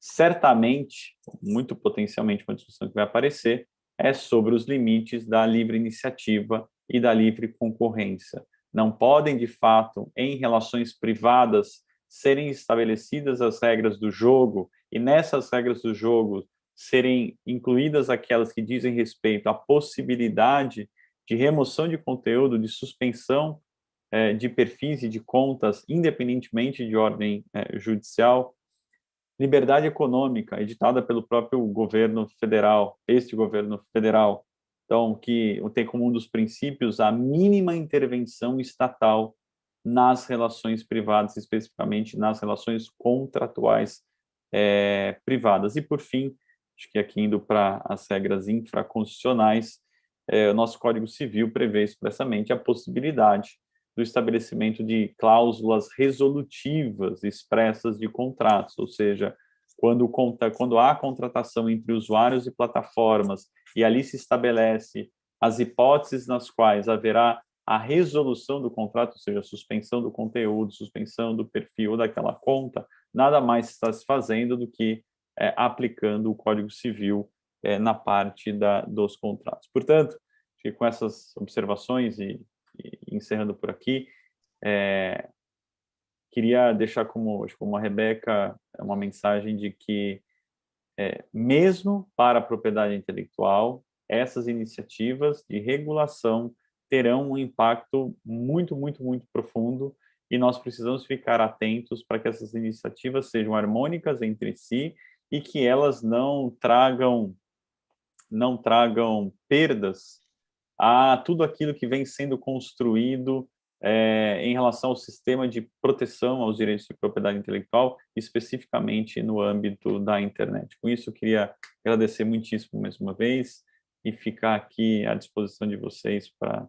[SPEAKER 3] Certamente, muito potencialmente, uma discussão que vai aparecer é sobre os limites da livre iniciativa e da livre concorrência. Não podem, de fato, em relações privadas, serem estabelecidas as regras do jogo e nessas regras do jogo serem incluídas aquelas que dizem respeito à possibilidade de remoção de conteúdo, de suspensão de perfis e de contas, independentemente de ordem judicial. Liberdade econômica, editada pelo próprio governo federal, este governo federal, então, que tem como um dos princípios a mínima intervenção estatal nas relações privadas, especificamente nas relações contratuais privadas. E, por fim, acho que aqui indo para as regras infraconstitucionais, o nosso Código Civil prevê expressamente a possibilidade do estabelecimento de cláusulas resolutivas expressas de contratos, ou seja, quando há contratação entre usuários e plataformas e ali se estabelece as hipóteses nas quais haverá a resolução do contrato, ou seja, suspensão do conteúdo, suspensão do perfil ou daquela conta, nada mais está se fazendo do que aplicando o Código Civil na parte dos contratos. Portanto, com essas observações e encerrando por aqui, queria deixar como a Rebeca uma mensagem de que, mesmo para a propriedade intelectual, essas iniciativas de regulação terão um impacto muito, muito, muito profundo e nós precisamos ficar atentos para que essas iniciativas sejam harmônicas entre si e que elas não tragam perdas a tudo aquilo que vem sendo construído em relação ao sistema de proteção aos direitos de propriedade intelectual, especificamente no âmbito da internet. Com isso, eu queria agradecer muitíssimo mais uma vez e ficar aqui à disposição de vocês para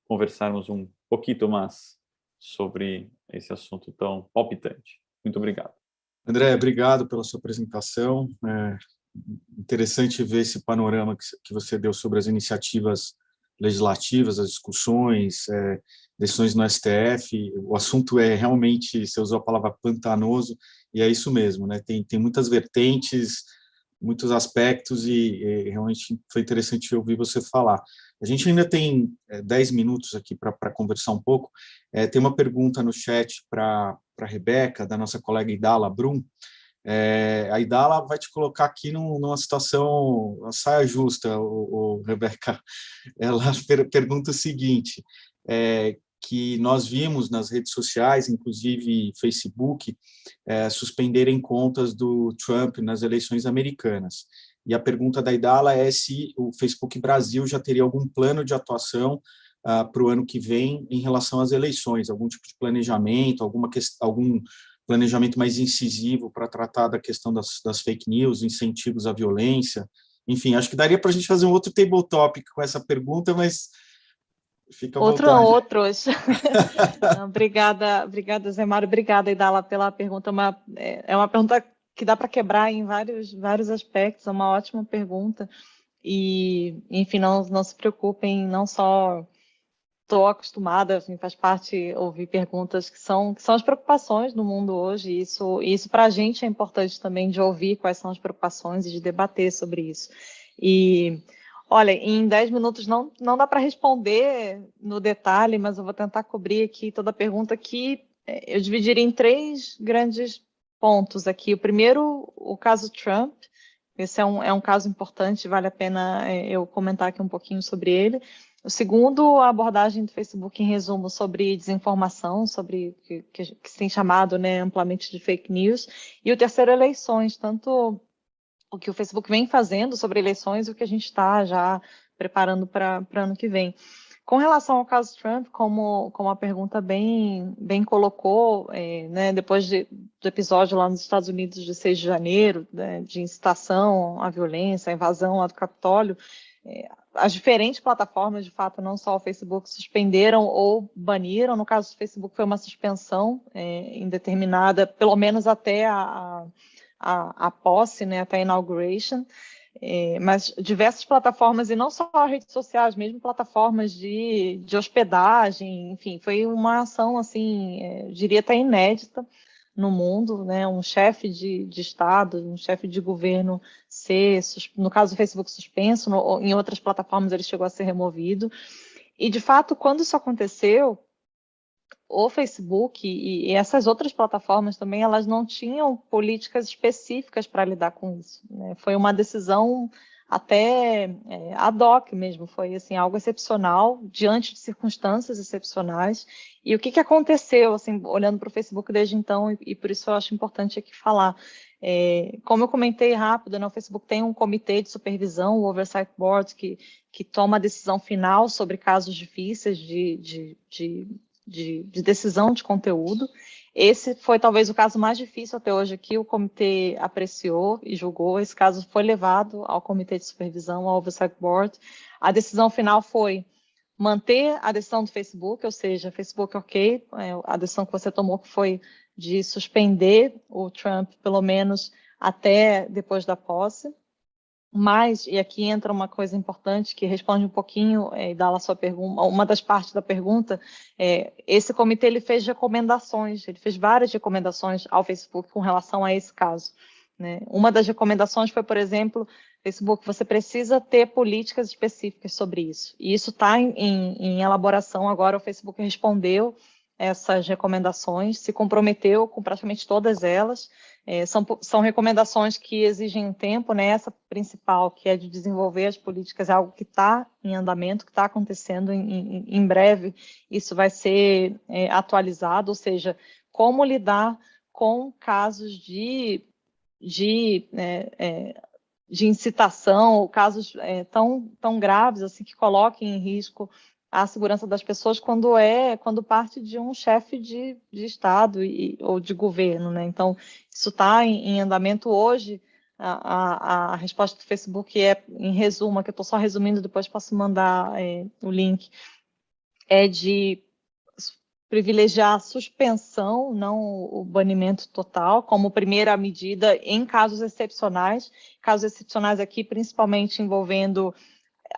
[SPEAKER 3] conversarmos um pouquinho mais sobre esse assunto tão palpitante. Muito obrigado.
[SPEAKER 1] André, obrigado pela sua apresentação. Interessante ver esse panorama que você deu sobre as iniciativas legislativas, as discussões, decisões no STF. O assunto é realmente, você usou a palavra pantanoso, e é isso mesmo, né? Tem muitas vertentes, muitos aspectos, e realmente foi interessante ouvir você falar. A gente ainda tem 10 minutos aqui para conversar um pouco. Tem uma pergunta no chat para a Rebeca, da nossa colega Idala Brum. A Idala vai te colocar aqui numa situação, uma saia justa, Rebeca. Ela pergunta o seguinte, que nós vimos nas redes sociais, inclusive Facebook, suspenderem contas do Trump nas eleições americanas. E a pergunta da Idala é se o Facebook Brasil já teria algum plano de atuação para o ano que vem em relação às eleições, algum tipo de planejamento, algum planejamento mais incisivo para tratar da questão das fake news, incentivos à violência. Enfim, acho que daria para a gente fazer um outro table topic com essa pergunta, mas fica à vontade.
[SPEAKER 2] Outros. Obrigada, Zé Mário. Obrigada, Idala, pela pergunta. É uma pergunta que dá para quebrar em vários aspectos. É uma ótima pergunta. E, enfim, não se preocupem, não só estou acostumada, assim, faz parte ouvir perguntas que são as preocupações do mundo hoje. Isso para a gente é importante também de ouvir quais são as preocupações e de debater sobre isso. E, olha, em 10 minutos não dá para responder no detalhe, mas eu vou tentar cobrir aqui toda a pergunta que eu dividiria em 3 grandes pontos aqui. O primeiro, o caso Trump, esse é um caso importante, vale a pena eu comentar aqui um pouquinho sobre ele. O segundo, a abordagem do Facebook, em resumo, sobre desinformação, sobre que se tem chamado, né, amplamente de fake news. E o terceiro, eleições, tanto o que o Facebook vem fazendo sobre eleições e o que a gente está já preparando para ano que vem. Com relação ao caso Trump, como a pergunta bem colocou, né, depois do episódio lá nos Estados Unidos de 6 de janeiro, né, de incitação à violência, à invasão lá do Capitólio, as diferentes plataformas, de fato, não só o Facebook, suspenderam ou baniram. No caso do Facebook, foi uma suspensão indeterminada, pelo menos até a posse, né, até a inauguration. Mas diversas plataformas, e não só redes sociais, mesmo plataformas de hospedagem, enfim, foi uma ação, assim, diria até inédita no mundo, né? Um chefe de Estado, um chefe de governo ser, no caso do Facebook, suspenso, em outras plataformas ele chegou a ser removido. E, de fato, quando isso aconteceu, o Facebook e essas outras plataformas também, elas não tinham políticas específicas para lidar com isso, né? Foi uma decisão até ad hoc mesmo, foi assim, algo excepcional, diante de circunstâncias excepcionais. E o que aconteceu, assim, olhando para o Facebook desde então, e por isso eu acho importante aqui falar. Como eu comentei rápido, né, o Facebook tem um comitê de supervisão, o Oversight Board, que toma a decisão final sobre casos difíceis de decisão de conteúdo. Esse foi talvez o caso mais difícil até hoje que o comitê apreciou e julgou. Esse caso foi levado ao comitê de supervisão, ao Oversight Board. A decisão final foi manter a decisão do Facebook, ou seja, Facebook ok, a decisão que você tomou que foi de suspender o Trump, pelo menos até depois da posse. Mas, e aqui entra uma coisa importante que responde um pouquinho e dá lá a sua pergunta, uma das partes da pergunta, esse comitê ele fez recomendações, ele fez várias recomendações ao Facebook com relação a esse caso, né? Uma das recomendações foi, por exemplo, Facebook, você precisa ter políticas específicas sobre isso, e isso está em elaboração agora. O Facebook respondeu essas recomendações, se comprometeu com praticamente todas elas. São recomendações que exigem tempo, né? Essa principal, que é de desenvolver as políticas, é algo que está em andamento, que está acontecendo em breve. Isso vai ser atualizado, ou seja, como lidar com casos de incitação, ou casos tão graves assim, que coloquem em risco a segurança das pessoas quando parte de um chefe de Estado ou de governo, né? Então, isso está em andamento hoje. A resposta do Facebook em resumo, que eu estou só resumindo, depois posso mandar o link, é de privilegiar a suspensão, não o banimento total, como primeira medida em casos excepcionais aqui, principalmente envolvendo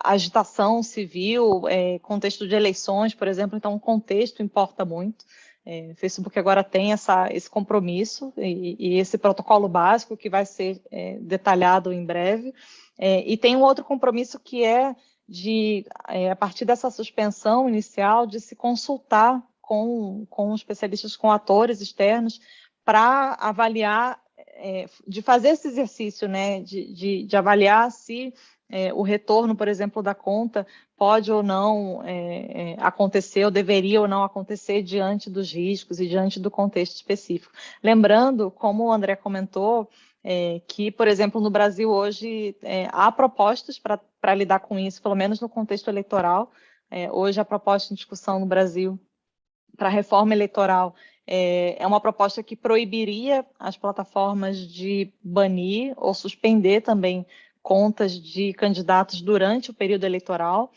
[SPEAKER 2] agitação civil, contexto de eleições, por exemplo. Então o contexto importa muito. O Facebook agora tem esse compromisso e esse protocolo básico que vai ser detalhado em breve. E tem um outro compromisso que é a partir dessa suspensão inicial, de se consultar com especialistas, com atores externos, para avaliar, de fazer esse exercício, né, de avaliar se o retorno, por exemplo, da conta pode ou não acontecer, ou deveria ou não acontecer diante dos riscos e diante do contexto específico. Lembrando, como o André comentou, que, por exemplo, no Brasil hoje há propostas para lidar com isso, pelo menos no contexto eleitoral. Hoje a proposta em discussão no Brasil para a reforma eleitoral é uma proposta que proibiria as plataformas de banir ou suspender também contas de candidatos durante o período eleitoral,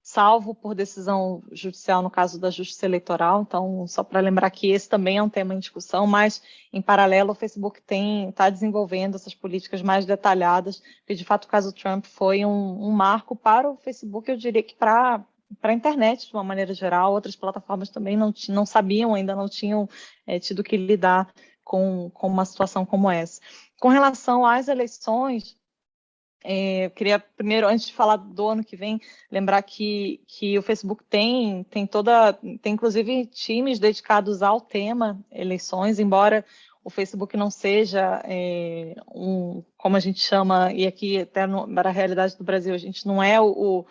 [SPEAKER 2] salvo por decisão judicial no caso da Justiça Eleitoral. Então, só para lembrar que esse também é um tema em discussão, mas, em paralelo, o Facebook está desenvolvendo essas políticas mais detalhadas, porque, de fato, o caso Trump foi um marco para o Facebook, eu diria que para a internet, de uma maneira geral. Outras plataformas também não sabiam, ainda não tinham tido que lidar com uma situação como essa. Com relação às eleições, eu queria primeiro, antes de falar do ano que vem, lembrar que o Facebook tem inclusive times dedicados ao tema eleições, embora o Facebook não seja como a gente chama, e aqui até para a realidade do Brasil, a gente não é o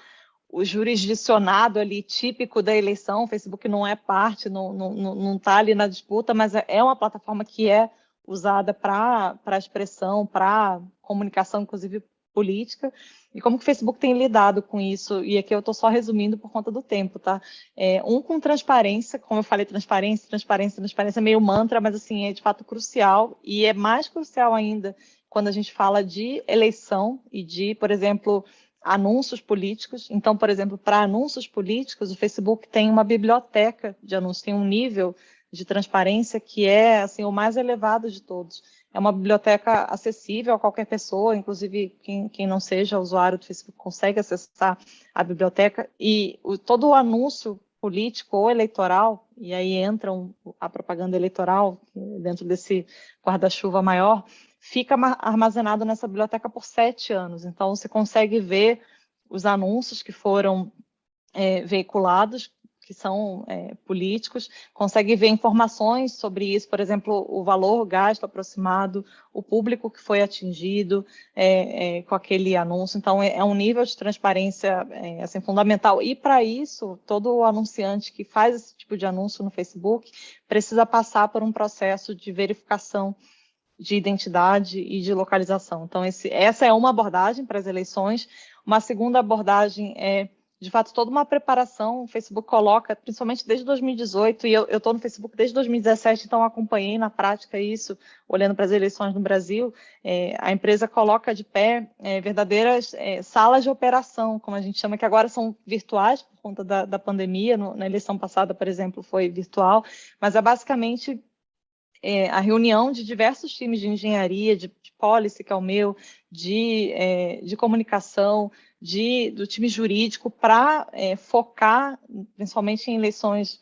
[SPEAKER 2] jurisdicionado ali típico da eleição, o Facebook não é parte, não está ali na disputa, mas é uma plataforma que é usada para expressão, para comunicação, inclusive política. E como que o Facebook tem lidado com isso? E aqui eu estou só resumindo por conta do tempo, tá? Com transparência, como eu falei, transparência, meio mantra, mas assim, é de fato crucial, e é mais crucial ainda quando a gente fala de eleição e de, por exemplo, anúncios políticos. Então, por exemplo, para anúncios políticos, o Facebook tem uma biblioteca de anúncios, tem um nível de transparência que é assim, o mais elevado de todos. É uma biblioteca acessível a qualquer pessoa, inclusive quem não seja usuário do Facebook consegue acessar a biblioteca, e todo o anúncio político ou eleitoral, e aí entra a propaganda eleitoral dentro desse guarda-chuva maior, fica armazenado nessa biblioteca por 7 anos. Então, você consegue ver os anúncios que foram veiculados, que são políticos, consegue ver informações sobre isso, por exemplo, o valor gasto aproximado, o público que foi atingido com aquele anúncio. Então, é um nível de transparência assim, fundamental. E, para isso, todo anunciante que faz esse tipo de anúncio no Facebook precisa passar por um processo de verificação de identidade e de localização. Então, essa é uma abordagem para as eleições. Uma segunda abordagem é, de fato, toda uma preparação. O Facebook coloca, principalmente desde 2018, e eu estou no Facebook desde 2017, então acompanhei na prática isso, olhando para as eleições no Brasil. A empresa coloca de pé verdadeiras salas de operação, como a gente chama, que agora são virtuais por conta da pandemia. Na eleição passada, por exemplo, foi virtual, mas é basicamente a reunião de diversos times de engenharia, de policy, que é o meu, de comunicação, do time jurídico, para focar, principalmente em eleições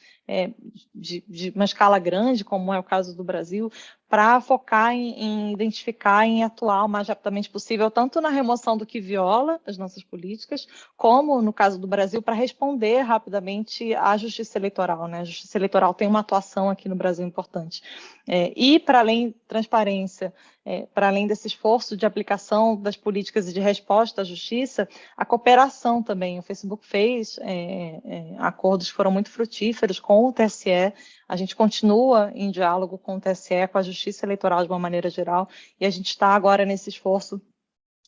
[SPEAKER 2] de uma escala grande, como é o caso do Brasil, para focar em identificar, em atuar o mais rapidamente possível, tanto na remoção do que viola as nossas políticas, como, no caso do Brasil, para responder rapidamente à justiça eleitoral, né? A justiça eleitoral tem uma atuação aqui no Brasil importante. E, para além de transparência, para além desse esforço de aplicação das políticas e de resposta à justiça, a cooperação também. O Facebook fez acordos que foram muito frutíferos com o TSE. A gente continua em diálogo com o TSE, com a Justiça Eleitoral de uma maneira geral, e a gente está agora nesse esforço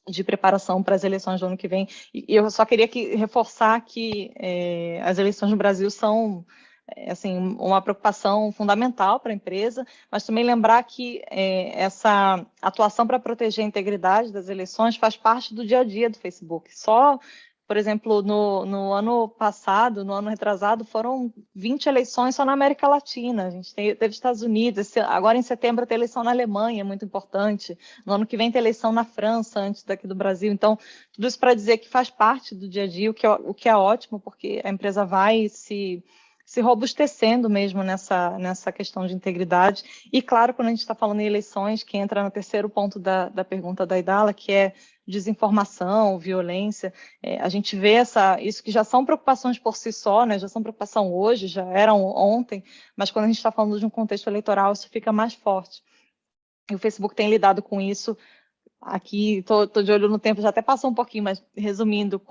[SPEAKER 2] de preparação para as eleições do ano que vem. E eu só queria reforçar que as eleições no Brasil são assim, uma preocupação fundamental para a empresa, mas também lembrar que essa atuação para proteger a integridade das eleições faz parte do dia a dia do Facebook. Só, por exemplo, no ano passado, no ano retrasado, foram 20 eleições só na América Latina. A gente teve Estados Unidos, agora em setembro tem eleição na Alemanha, muito importante. No ano que vem tem eleição na França, antes daqui do Brasil. Então, tudo isso para dizer que faz parte do dia a dia, o que é ótimo, porque a empresa vai se robustecendo mesmo nessa questão de integridade. E, claro, quando a gente está falando em eleições, que entra no terceiro ponto da pergunta da Idala, que é desinformação, violência, a gente vê isso que já são preocupações por si só, né? Já são preocupação hoje, já eram ontem, mas quando a gente está falando de um contexto eleitoral, isso fica mais forte. E o Facebook tem lidado com isso. Aqui, estou de olho no tempo, já até passou um pouquinho, mas resumindo,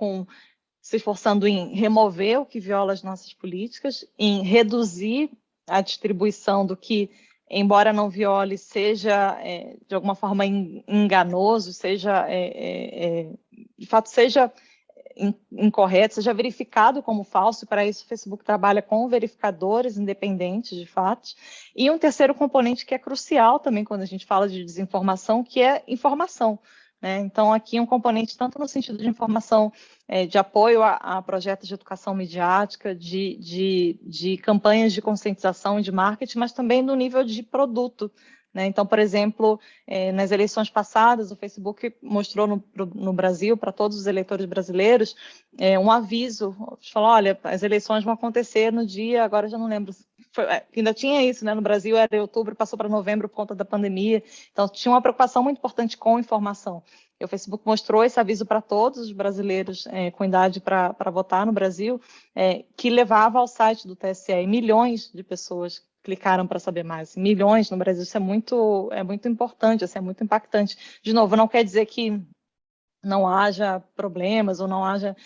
[SPEAKER 2] se esforçando em remover o que viola as nossas políticas, em reduzir a distribuição do que, embora não viole, seja de alguma forma enganoso, seja de fato seja incorreto, seja verificado como falso. Para isso o Facebook trabalha com verificadores independentes de fatos. E um terceiro componente que é crucial também quando a gente fala de desinformação, que é informação. Então, aqui um componente tanto no sentido de informação, de apoio a projetos de educação midiática, de campanhas de conscientização e de marketing, mas também no nível de produto. Então, por exemplo, nas eleições passadas, o Facebook mostrou no Brasil, para todos os eleitores brasileiros, um aviso, falou, olha, as eleições vão acontecer no dia, agora já não lembro, ainda tinha isso, no Brasil era outubro, passou para novembro por conta da pandemia, então tinha uma preocupação muito importante com informação. E o Facebook mostrou esse aviso para todos os brasileiros com idade para votar no Brasil, que levava ao site do TSE, e milhões de pessoas clicaram para saber mais. Milhões no Brasil, isso é muito importante, isso é muito impactante. De novo, não quer dizer que não haja problemas ou não haja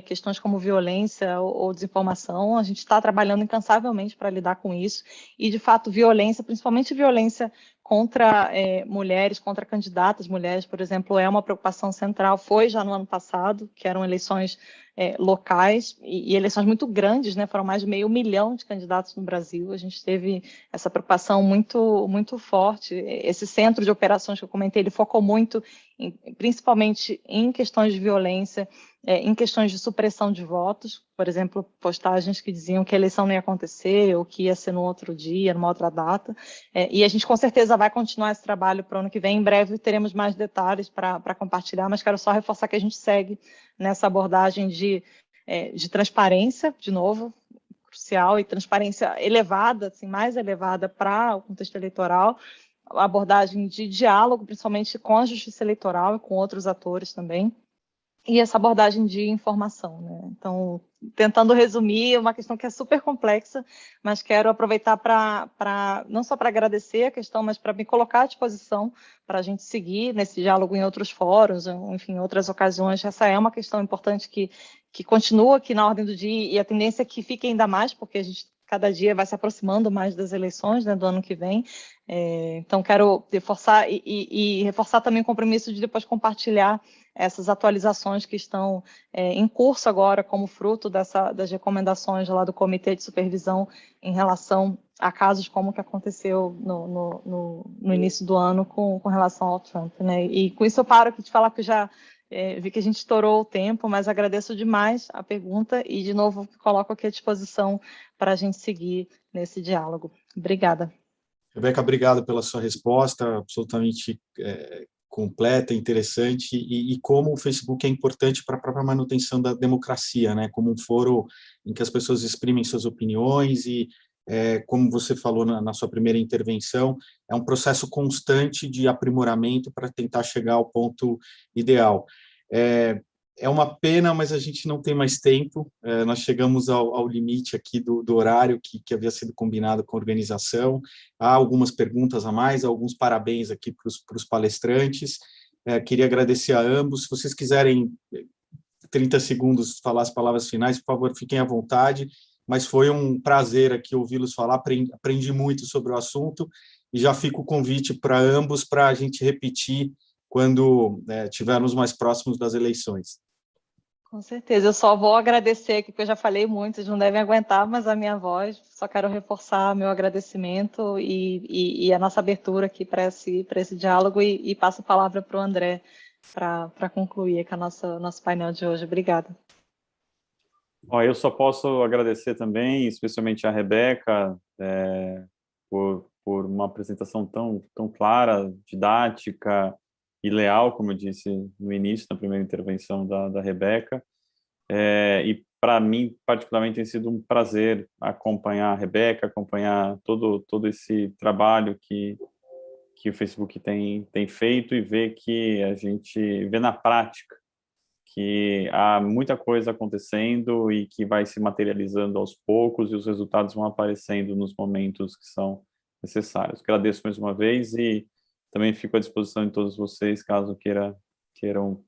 [SPEAKER 2] questões como violência ou desinformação. A gente está trabalhando incansavelmente para lidar com isso. E, de fato, violência, principalmente violência contra mulheres, contra candidatas mulheres, por exemplo, é uma preocupação central. Foi já no ano passado, que eram eleições locais e eleições muito grandes, né? Foram mais de 500 mil de candidatos no Brasil. A gente teve essa preocupação muito, muito forte. Esse centro de operações que eu comentei, ele focou muito, principalmente em questões de violência, em questões de supressão de votos, por exemplo, postagens que diziam que a eleição não ia acontecer ou que ia ser no outro dia, numa outra data. E a gente com certeza vai continuar esse trabalho para o ano que vem. Em breve teremos mais detalhes para compartilhar, mas quero só reforçar que a gente segue nessa abordagem de transparência, de novo, crucial, e transparência elevada, assim, mais elevada para o contexto eleitoral, a abordagem de diálogo, principalmente com a justiça eleitoral e com outros atores também, e essa abordagem de informação, né? Então, tentando resumir, uma questão que é super complexa, mas quero aproveitar para não só para agradecer a questão, mas para me colocar à disposição para a gente seguir nesse diálogo em outros fóruns, enfim, em outras ocasiões. Essa é uma questão importante que continua aqui na ordem do dia, e a tendência é que fique ainda mais, porque a gente cada dia vai se aproximando mais das eleições, né, do ano que vem. Então, quero reforçar e reforçar também o compromisso de depois compartilhar essas atualizações que estão em curso agora, como fruto das recomendações lá do Comitê de Supervisão em relação a casos como o que aconteceu no início do ano com relação ao Trump, né? E com isso eu paro aqui de falar, que já vi que a gente estourou o tempo, mas agradeço demais a pergunta e, de novo, coloco aqui à disposição para a gente seguir nesse diálogo. Obrigada.
[SPEAKER 1] Rebeca, obrigado pela sua resposta, absolutamente completa, interessante, e como o Facebook é importante para a própria manutenção da democracia, né? Como um foro em que as pessoas exprimem suas opiniões e, como você falou na sua primeira intervenção, é um processo constante de aprimoramento para tentar chegar ao ponto ideal. É uma pena, mas a gente não tem mais tempo. Nós chegamos ao limite aqui do horário que havia sido combinado com a organização. Há algumas perguntas a mais, alguns parabéns aqui para os palestrantes. Queria agradecer a ambos. Se vocês quiserem 30 segundos falar as palavras finais, por favor, fiquem à vontade. Mas foi um prazer aqui ouvi-los falar. Aprendi muito sobre o assunto e já fica o convite para ambos para a gente repetir quando estivermos mais próximos das eleições.
[SPEAKER 2] Com certeza, eu só vou agradecer aqui, porque eu já falei muito, vocês não devem aguentar, mas a minha voz, só quero reforçar meu agradecimento e a nossa abertura aqui para esse diálogo, e passo a palavra para o André para concluir aqui nosso painel de hoje. Obrigada.
[SPEAKER 3] Eu só posso agradecer também, especialmente a Rebeca, por uma apresentação tão clara, didática e leal, como eu disse no início, na primeira intervenção da Rebeca. E para mim, particularmente, tem sido um prazer acompanhar a Rebeca, acompanhar todo esse trabalho que o Facebook tem feito, e ver que a gente vê na prática que há muita coisa acontecendo e que vai se materializando aos poucos, e os resultados vão aparecendo nos momentos que são necessários. Agradeço mais uma vez e também fico à disposição de todos vocês, caso queiram